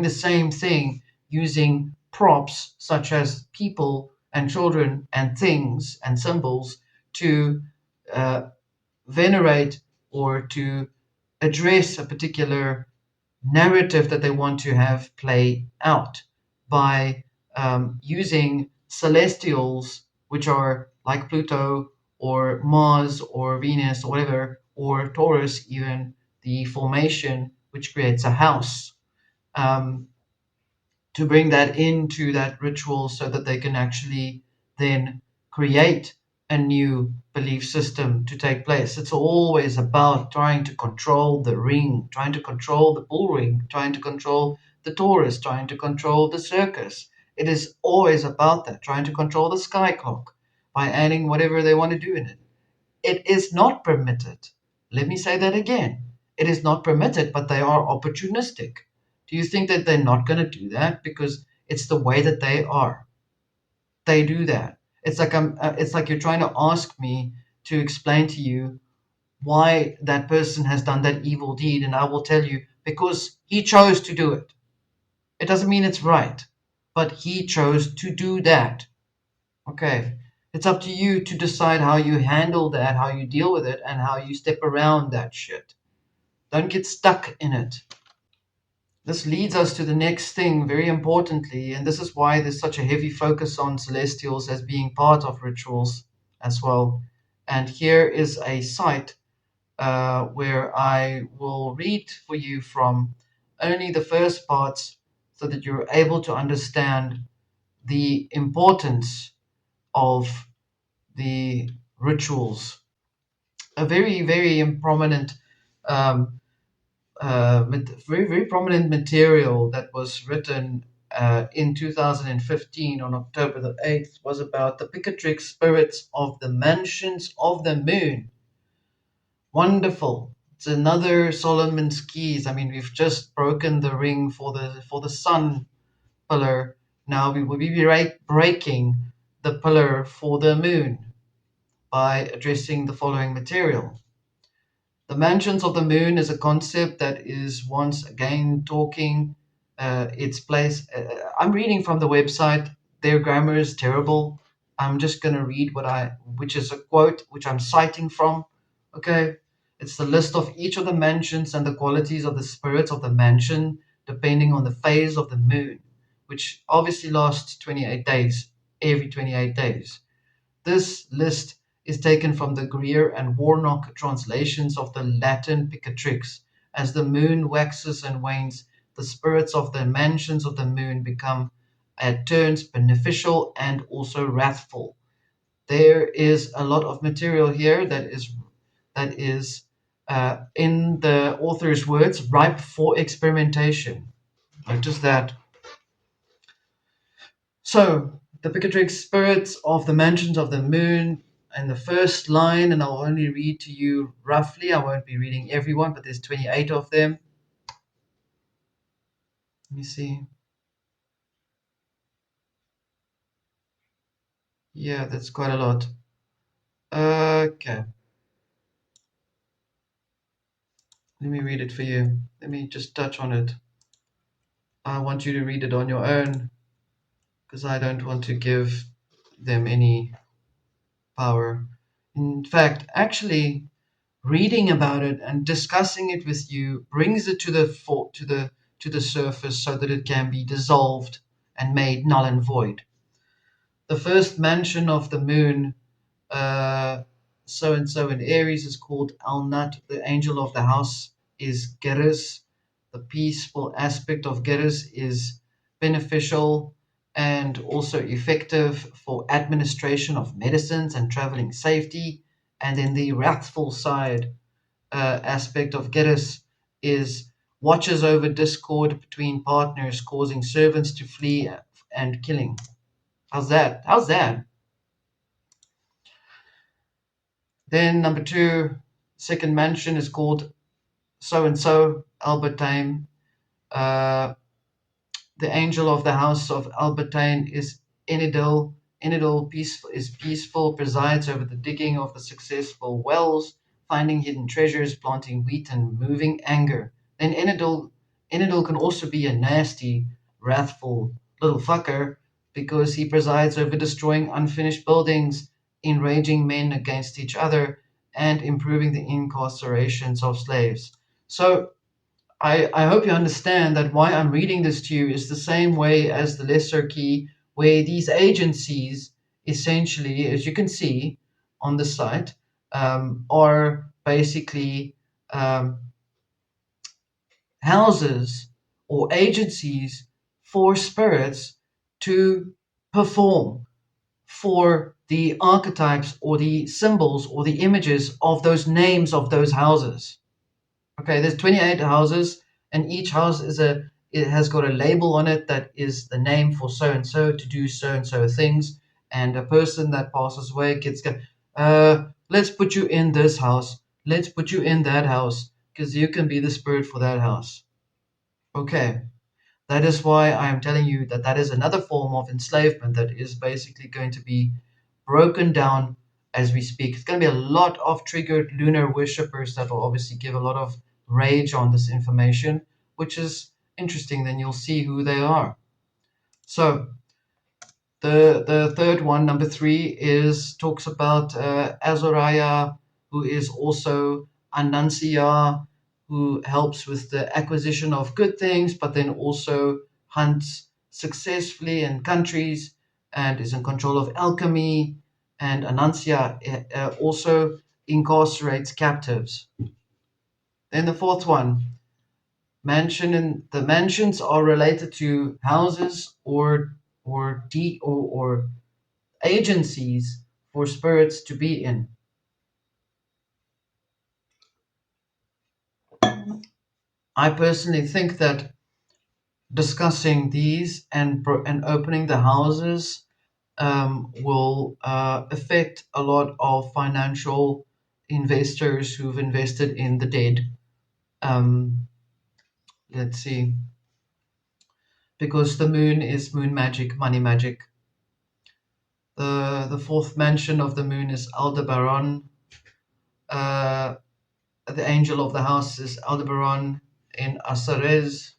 the same thing using props such as people and children and things and symbols to uh, venerate or to address a particular narrative that they want to have play out by using celestials, which are like Pluto or Mars or Venus or whatever, or Taurus, even the formation which creates a house. Um, to bring that into that ritual so that they can actually then create a new belief system to take place. It's always about trying to control the ring, trying to control the bull ring, trying to control the Taurus, trying to control the circus. It is always about that, trying to control the sky clock by adding whatever they want to do in it. It is not permitted. Let me say that again. It is not permitted, but they are opportunistic. Do you think that they're not going to do that because it's the way that they are? They do that. It's like you're trying to ask me to explain to you why that person has done that evil deed, and I will tell you because he chose to do it. It doesn't mean it's right, but he chose to do that. Okay. It's up to you to decide how you handle that, how you deal with it, and how you step around that shit. Don't get stuck in it. This leads us to the next thing, very importantly, and this is why there's such a heavy focus on celestials as being part of rituals as well. And here is a site where I will read for you from only the first parts so that you're able to understand the importance of the rituals. A very, very prominent um, very, very prominent material that was written in 2015 on October the 8th was about the Picatrix spirits of the mansions of the moon. Wonderful. It's another Solomon's keys. I mean, we've just broken the ring for the sun pillar. Now we will be breaking the pillar for the moon by addressing the following material. The mansions of the moon is a concept that is once again talking its place. I'm reading from the website. Their grammar is terrible. I'm just going to read which is a quote, which I'm citing from. Okay. It's the list of each of the mansions and the qualities of the spirits of the mansion, depending on the phase of the moon, which obviously lasts 28 days, every 28 days. This list is taken from the Greer and Warnock translations of the Latin Picatrix. As the moon waxes and wanes, the spirits of the mansions of the moon become at turns beneficial and also wrathful. There is a lot of material here that is in the author's words, ripe for experimentation. Notice that. So, the Picatrix spirits of the mansions of the moon, and the first line, and I'll only read to you roughly, I won't be reading everyone, but there's 28 of them. Let me see. Yeah, that's quite a lot. Okay, let me read it for you. Let me just touch on it. I want you to read it on your own because I don't want to give them any power. In fact, actually, reading about it and discussing it with you brings it to the surface so that it can be dissolved and made null and void. The first mansion of the moon, so and so in Aries, is called Alnut. The angel of the house is Geras. The peaceful aspect of Geras is beneficial and also effective for administration of medicines and traveling safety. And then the wrathful side aspect of Geras is watches over discord between partners, causing servants to flee and killing. How's that? How's that? Then number two, second mansion is called so and so Albertine. Uh, the angel of the house of Albertine is Enidil. Enidil is peaceful, presides over the digging of the successful wells, finding hidden treasures, planting wheat, and moving anger. Then Enidil can also be a nasty, wrathful little fucker because he presides over destroying unfinished buildings, enraging men against each other, and improving the incarcerations of slaves. So I hope you understand that why I'm reading this to you is the same way as the lesser key, where these agencies, essentially, as you can see on the site, are basically um, houses or agencies for spirits to perform for the archetypes or the symbols or the images of those names of those houses. Okay, there's 28 houses, and each house it has got a label on it that is the name for so and so to do so and so things. And a person that passes away let's put you in this house. Let's put you in that house because you can be the spirit for that house. Okay, that is why I am telling you that that is another form of enslavement that is basically going to be broken down as we speak. It's going to be a lot of triggered lunar worshippers that will obviously give a lot of rage on this information, which is interesting. Then you'll see who they are. So the third one, number 3, is talks about Azariah, who is also Anansia, who helps with the acquisition of good things, but then also hunts successfully in countries and is in control of alchemy. And Anansia also incarcerates captives. Then the fourth one, the mansions are related to houses or agencies for spirits to be in. I personally think that discussing these and opening the houses will affect a lot of financial investors who've invested in the dead. Um, let's see, because the moon is moon magic, money magic. The fourth mansion of the moon is Aldebaran. Uh, the angel of the house is Aldebaran in Asares.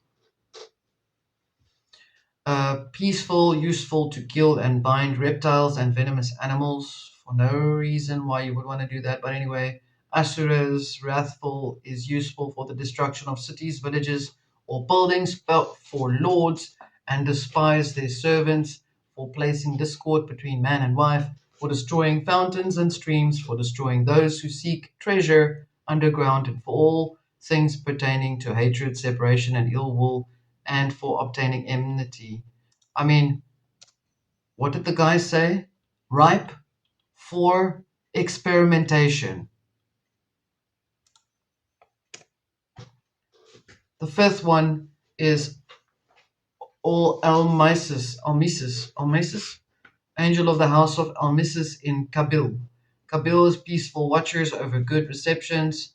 Peaceful, useful to kill and bind reptiles and venomous animals for no reason why you would want to do that. But anyway, Asuras, wrathful, is useful for the destruction of cities, villages, or buildings, for lords, and despise their servants, for placing discord between man and wife, for destroying fountains and streams, for destroying those who seek treasure underground, and for all things pertaining to hatred, separation, and ill will, and for obtaining enmity. I mean, what did the guy say? Ripe for experimentation. The fifth one is Almesis, angel of the house of Almesis in Kabil. Kabil is peaceful watchers over good receptions,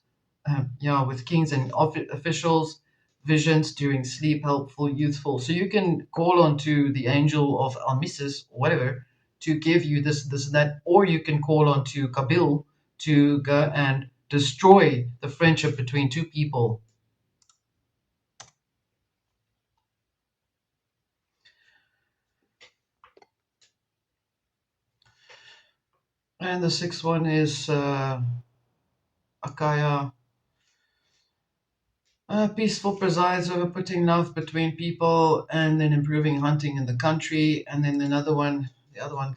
with kings and officials, visions during sleep, helpful, youthful. So you can call on to the angel of Almesis or whatever to give you this and that, or you can call on to Kabil to go and destroy the friendship between two people. And the sixth one is Akaya. Peaceful presides over putting love between people and then improving hunting in the country. And then the other one,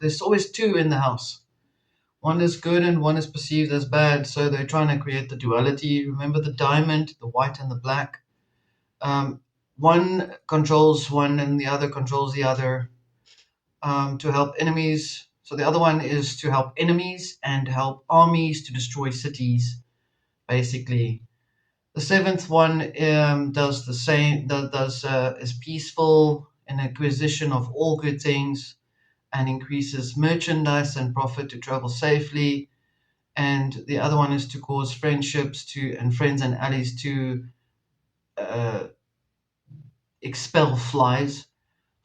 there's always two in the house. One is good and one is perceived as bad. So they're trying to create the duality. Remember the diamond, the white and the black? One controls one and the other controls the other to help enemies. So the other one is to help enemies and help armies to destroy cities, basically. The seventh one does the same. Is peaceful in acquisition of all good things, and increases merchandise and profit to travel safely. And the other one is to cause friendships to and friends and allies to uh, expel flies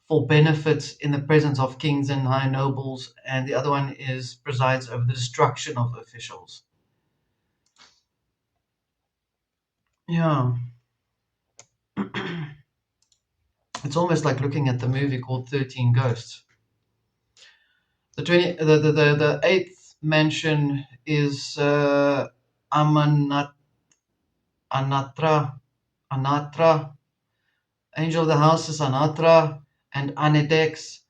for benefits in the presence of kings and high nobles. And the other one is presides over the destruction of officials. Yeah, it's almost like looking at the movie called 13 Ghosts. The eighth mention is Amanat, Anatra, Anatra. Angel of the house is Anatra, and Anedex.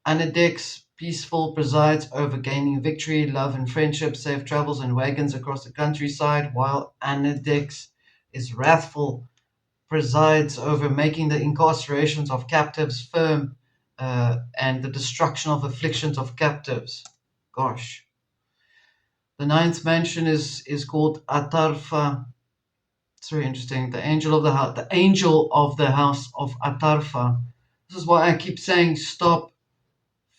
Anedex, peaceful, presides over gaining victory, love, and friendship, safe travels, and wagons across the countryside, while Anedex is wrathful, presides over making the incarcerations of captives firm, and the destruction of afflictions of captives. Gosh. The ninth mansion is called Atarfa. It's very interesting. The angel of the house of Atarfa. This is why I keep saying stop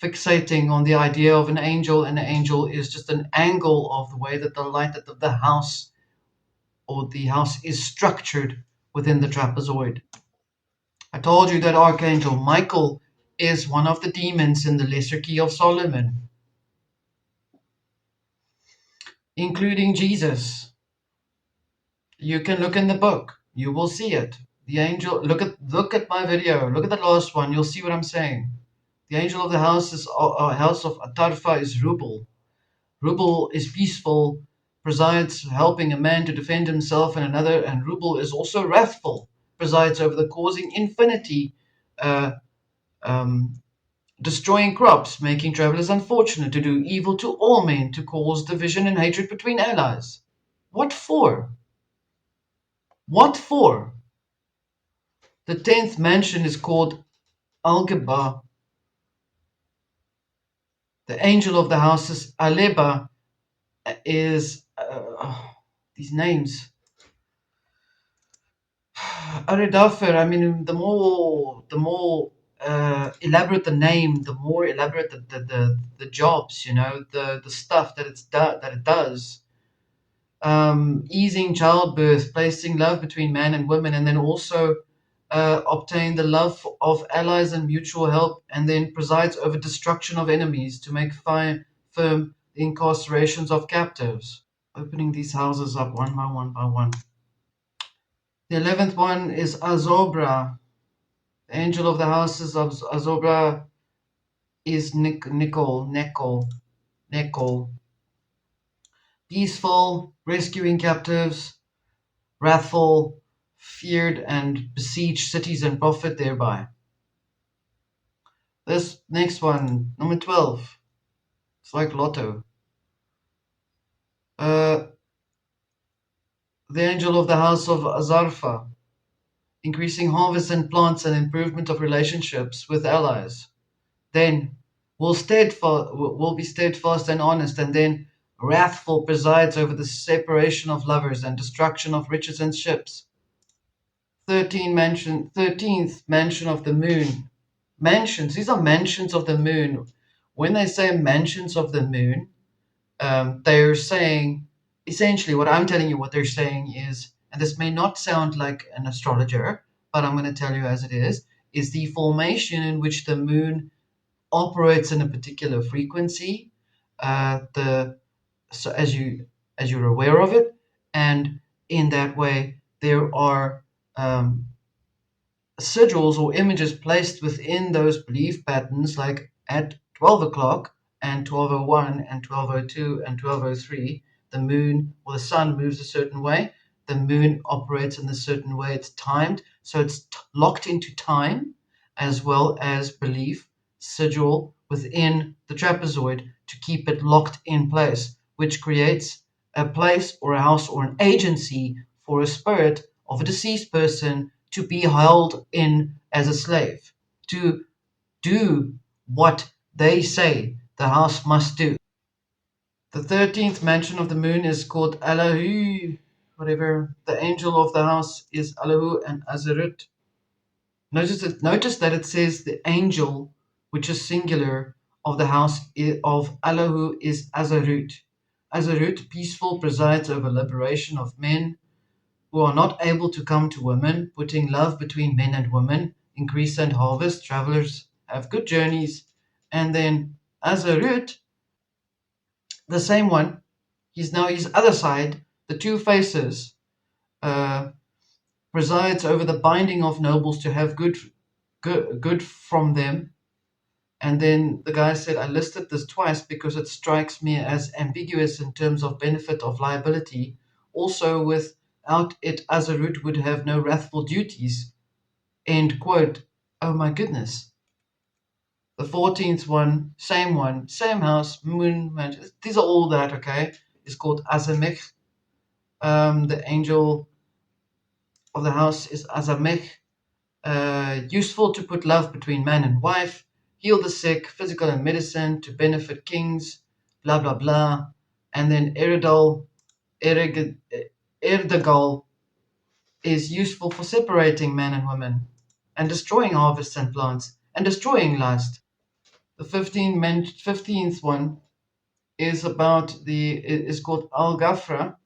fixating on the idea of an angel. An angel is just an angle of the way that the light of the house or the house is structured within the trapezoid. I told you that Archangel Michael is one of the demons in the Lesser Key of Solomon, including Jesus. You can look in the book. You will see it. The angel. Look at my video. Look at the last one. You'll see what I'm saying. The angel of the house is house of Atarfa is Rubel. Rubel is peaceful, presides helping a man to defend himself and another, and Rubel is also wrathful, presides over the causing infinity, uh, um, destroying crops, making travelers unfortunate, to do evil to all men, to cause division and hatred between allies. What for? What for? The 10th mansion is called Algeba. The angel of the house is Aleba, is these names. Aridafer, I mean, the more elaborate the name, the more elaborate the jobs, the stuff that it does. Easing childbirth, placing love between man and woman, and then also obtain the love of allies and mutual help, and then presides over destruction of enemies to make firm the incarcerations of captives. Opening these houses up one by one by one. The 11th one is Azobra. The angel of the houses of Azobra is Nicol. Peaceful, rescuing captives, wrathful, feared and besiege cities and profit thereby. This next one, number 12. It's like Lotto. The angel of the house of Azarfa, increasing harvests and plants and improvement of relationships with allies. Then will be steadfast and honest, and then wrathful presides over the separation of lovers and destruction of riches and ships. 13th mansion of the moon. Mansions, these are mansions of the moon. When they say mansions of the moon, they're saying, essentially what I'm telling you, what they're saying is, and this may not sound like an astrologer, but I'm going to tell you as it is the formation in which the moon operates in a particular frequency, so as you're aware of it, and in that way there are sigils or images placed within those belief patterns, like at 12 o'clock and 12:01 and 12:02 and 12:03, the moon or the sun moves a certain way. The moon operates in a certain way. It's timed, so it's locked into time, as well as belief sigil within the trapezoid to keep it locked in place, which creates a place or a house or an agency for a spirit of a deceased person to be held in as a slave, to do what they say the house must do. The 13th mansion of the moon is called Allahu, whatever. The angel of the house is Allahu and Azarut. Notice that it says the angel, which is singular, of the house of Allahu is Azarut. Azarut, peaceful, presides over liberation of men who are not able to come to women, putting love between men and women, increase and harvest, travelers have good journeys. And then Azarut, the same one, he's now his other side, the two faces, uh, presides over the binding of nobles to have good from them. And then the guy said, I listed this twice because it strikes me as ambiguous in terms of benefit of liability. Also, without it, Azarut would have no wrathful duties. End quote. Oh my goodness. The 14th one, same house, moon, mansion. These are all that, okay? It's called Azamich. The angel of the house is Azamech, useful to put love between man and wife, heal the sick, physical and medicine, to benefit kings, blah blah blah. And then Erdegal is useful for separating man and woman, and destroying harvests and plants, and destroying lust. The 15th one is called Al Ghafra,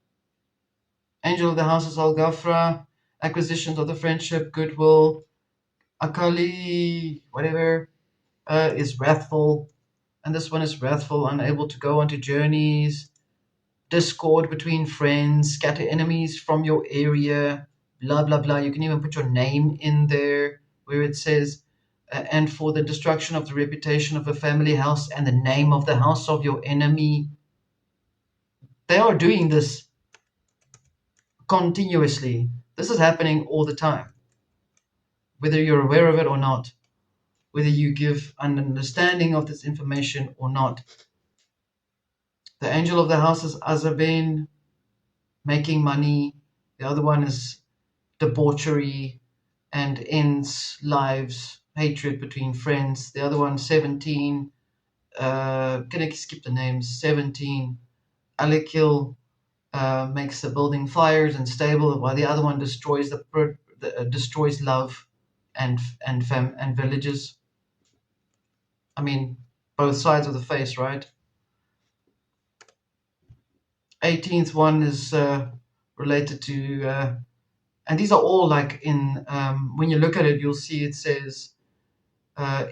angel of the house is Al Ghafra, acquisitions of the friendship, goodwill. Akali, whatever, is wrathful, and this one is wrathful, unable to go onto journeys, discord between friends, scatter enemies from your area, blah blah blah. You can even put your name in there where it says, and for the destruction of the reputation of a family house and the name of the house of your enemy. They are doing this continuously. This is happening all the time, whether you're aware of it or not, whether you give an understanding of this information or not. The angel of the house is Azaben, making money. The other one is debauchery and ends lives, hatred between friends. The other one, 17. Can I skip the names? 17. Alekil makes the building fires and stable, while the other one destroys destroys love and villages. I mean, both sides of the face, right? 18th one is related to, and these are all like in, when you look at it, you'll see it says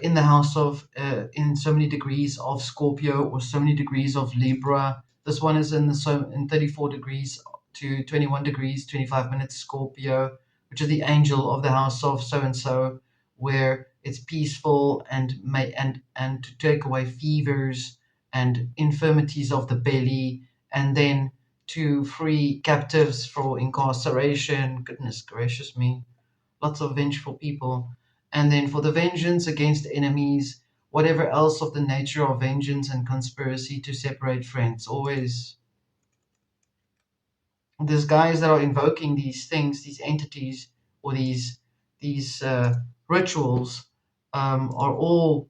in the house of, in so many degrees of Scorpio or so many degrees of Libra. This one is in 34 degrees to 21 degrees, 25 minutes Scorpio, which is the angel of the house of so and so, where it's peaceful and to take away fevers and infirmities of the belly, and then to free captives for incarceration. Goodness gracious me, lots of vengeful people. And then for the vengeance against enemies, whatever else of the nature of vengeance and conspiracy to separate friends. Always there's guys that are invoking these things, these entities, or these rituals, are all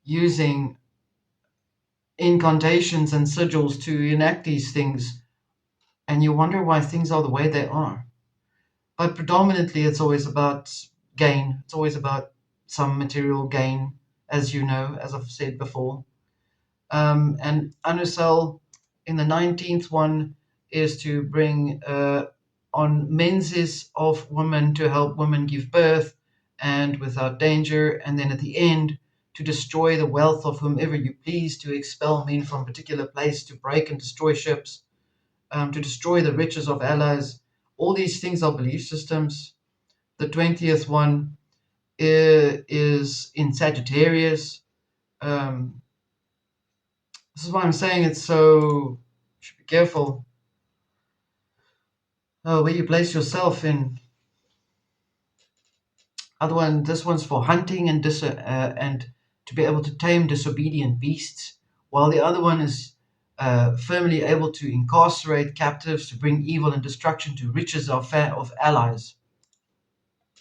using incantations and sigils to enact these things, and you wonder why things are the way they are. But predominantly, it's always about gain. It's always about some material gain, as you know, as I've said before. And Anusel in the 19th one is to bring on menses of women to help women give birth and without danger. And then at the end, to destroy the wealth of whomever you please, to expel men from a particular place, to break and destroy ships, to destroy the riches of allies. All these things are belief systems. The 20th one is in Sagittarius. This is why I'm saying it's so, you should be careful where you place yourself in. Other one, this one's for hunting and to be able to tame disobedient beasts, while the other one is firmly able to incarcerate captives, to bring evil and destruction to riches of allies.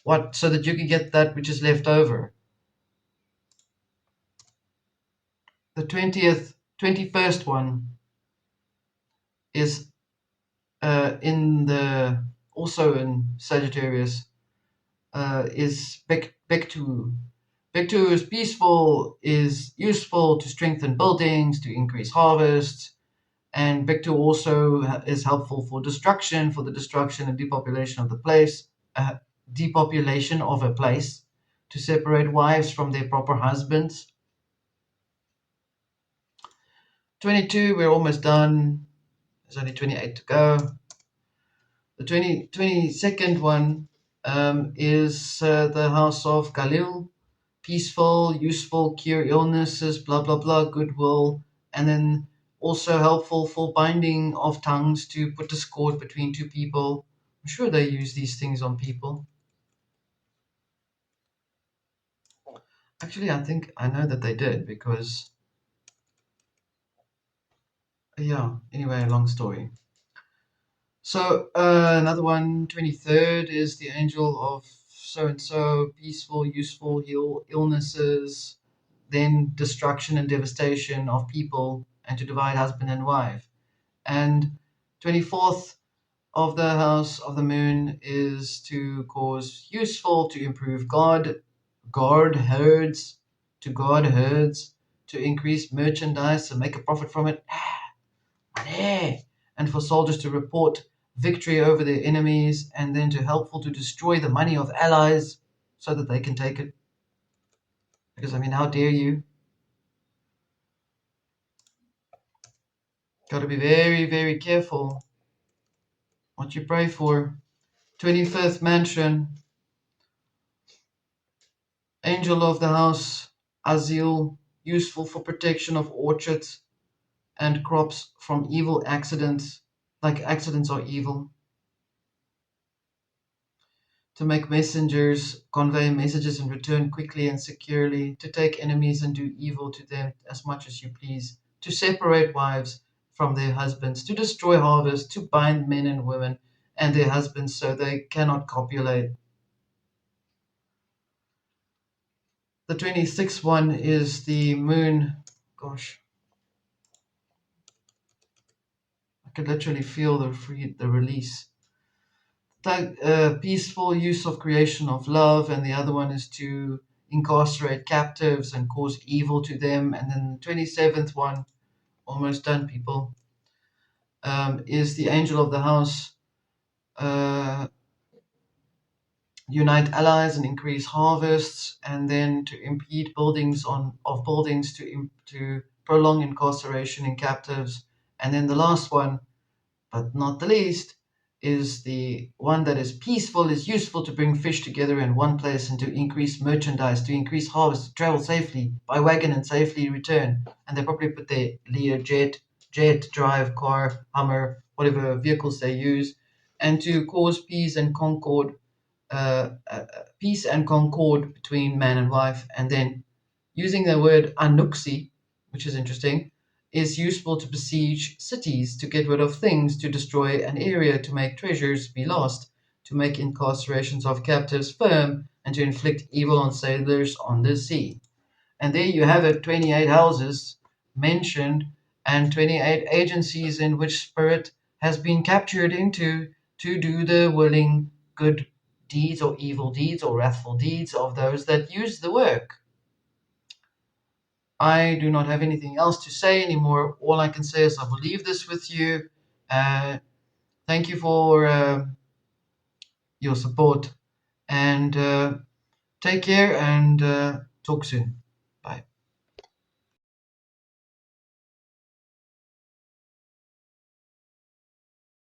What, so that you can get that which is left over. The 21st one is in the also in Sagittarius, is Bektu. Bektu is peaceful, is useful to strengthen buildings, to increase harvests, and Bektu also is helpful for destruction, for the destruction and depopulation of the place, depopulation of a place, to separate wives from their proper husbands. 22, we're almost done. There's only 28 to go. The 22nd one is the house of Khalil, peaceful, useful, cure illnesses, blah, blah, blah, goodwill, and then also helpful for binding of tongues to put discord between two people. I'm sure they use these things on people. Actually, I think I know that they did because, yeah, anyway, long story. So another one, 23rd, is the angel of so and so, peaceful, useful, heal illnesses, then destruction and devastation of people, and to divide husband and wife. And 24th of the house of the moon is to cause useful, to improve guard herds, to increase merchandise and make a profit from it. Money. And for soldiers to report victory over their enemies, and then to helpful to destroy the money of allies so that they can take it. Because I mean, how dare you? Got to be very, very careful what you pray for. 25th mansion, angel of the house, Azil, useful for protection of orchards and crops from evil accidents, like accidents are evil. To make messengers convey messages and return quickly and securely, to take enemies and do evil to them as much as you please, to separate wives from their husbands, to destroy harvests, to bind men and women and their husbands so they cannot copulate. The 26th one is the moon. Gosh, I could literally feel the release. Peaceful use of creation of love, and the other one is to incarcerate captives and cause evil to them. And then the 27th one, almost done, people, is the angel of the house. Uh, Unite allies and increase harvests, and then to impede buildings of buildings to prolong incarceration in captives. And then the last one, but not the least, is the one that is peaceful, is useful to bring fish together in one place and to increase merchandise, to increase harvest, to travel safely by wagon and safely return. And they probably put their Lear jet, drive, car, Hummer, whatever vehicles they use, and to cause peace and concord between man and wife. And then using the word anuxi, which is interesting, is useful to besiege cities, to get rid of things, to destroy an area, to make treasures be lost, to make incarcerations of captives firm, and to inflict evil on sailors on the sea. And there you have it, 28 houses mentioned, and 28 agencies in which spirit has been captured into to do the willing good deeds or evil deeds or wrathful deeds of those that use the work. I do not have anything else to say anymore. All I can say is I will leave this with you. Uh, Thank you for your support, and take care, and talk soon. Bye.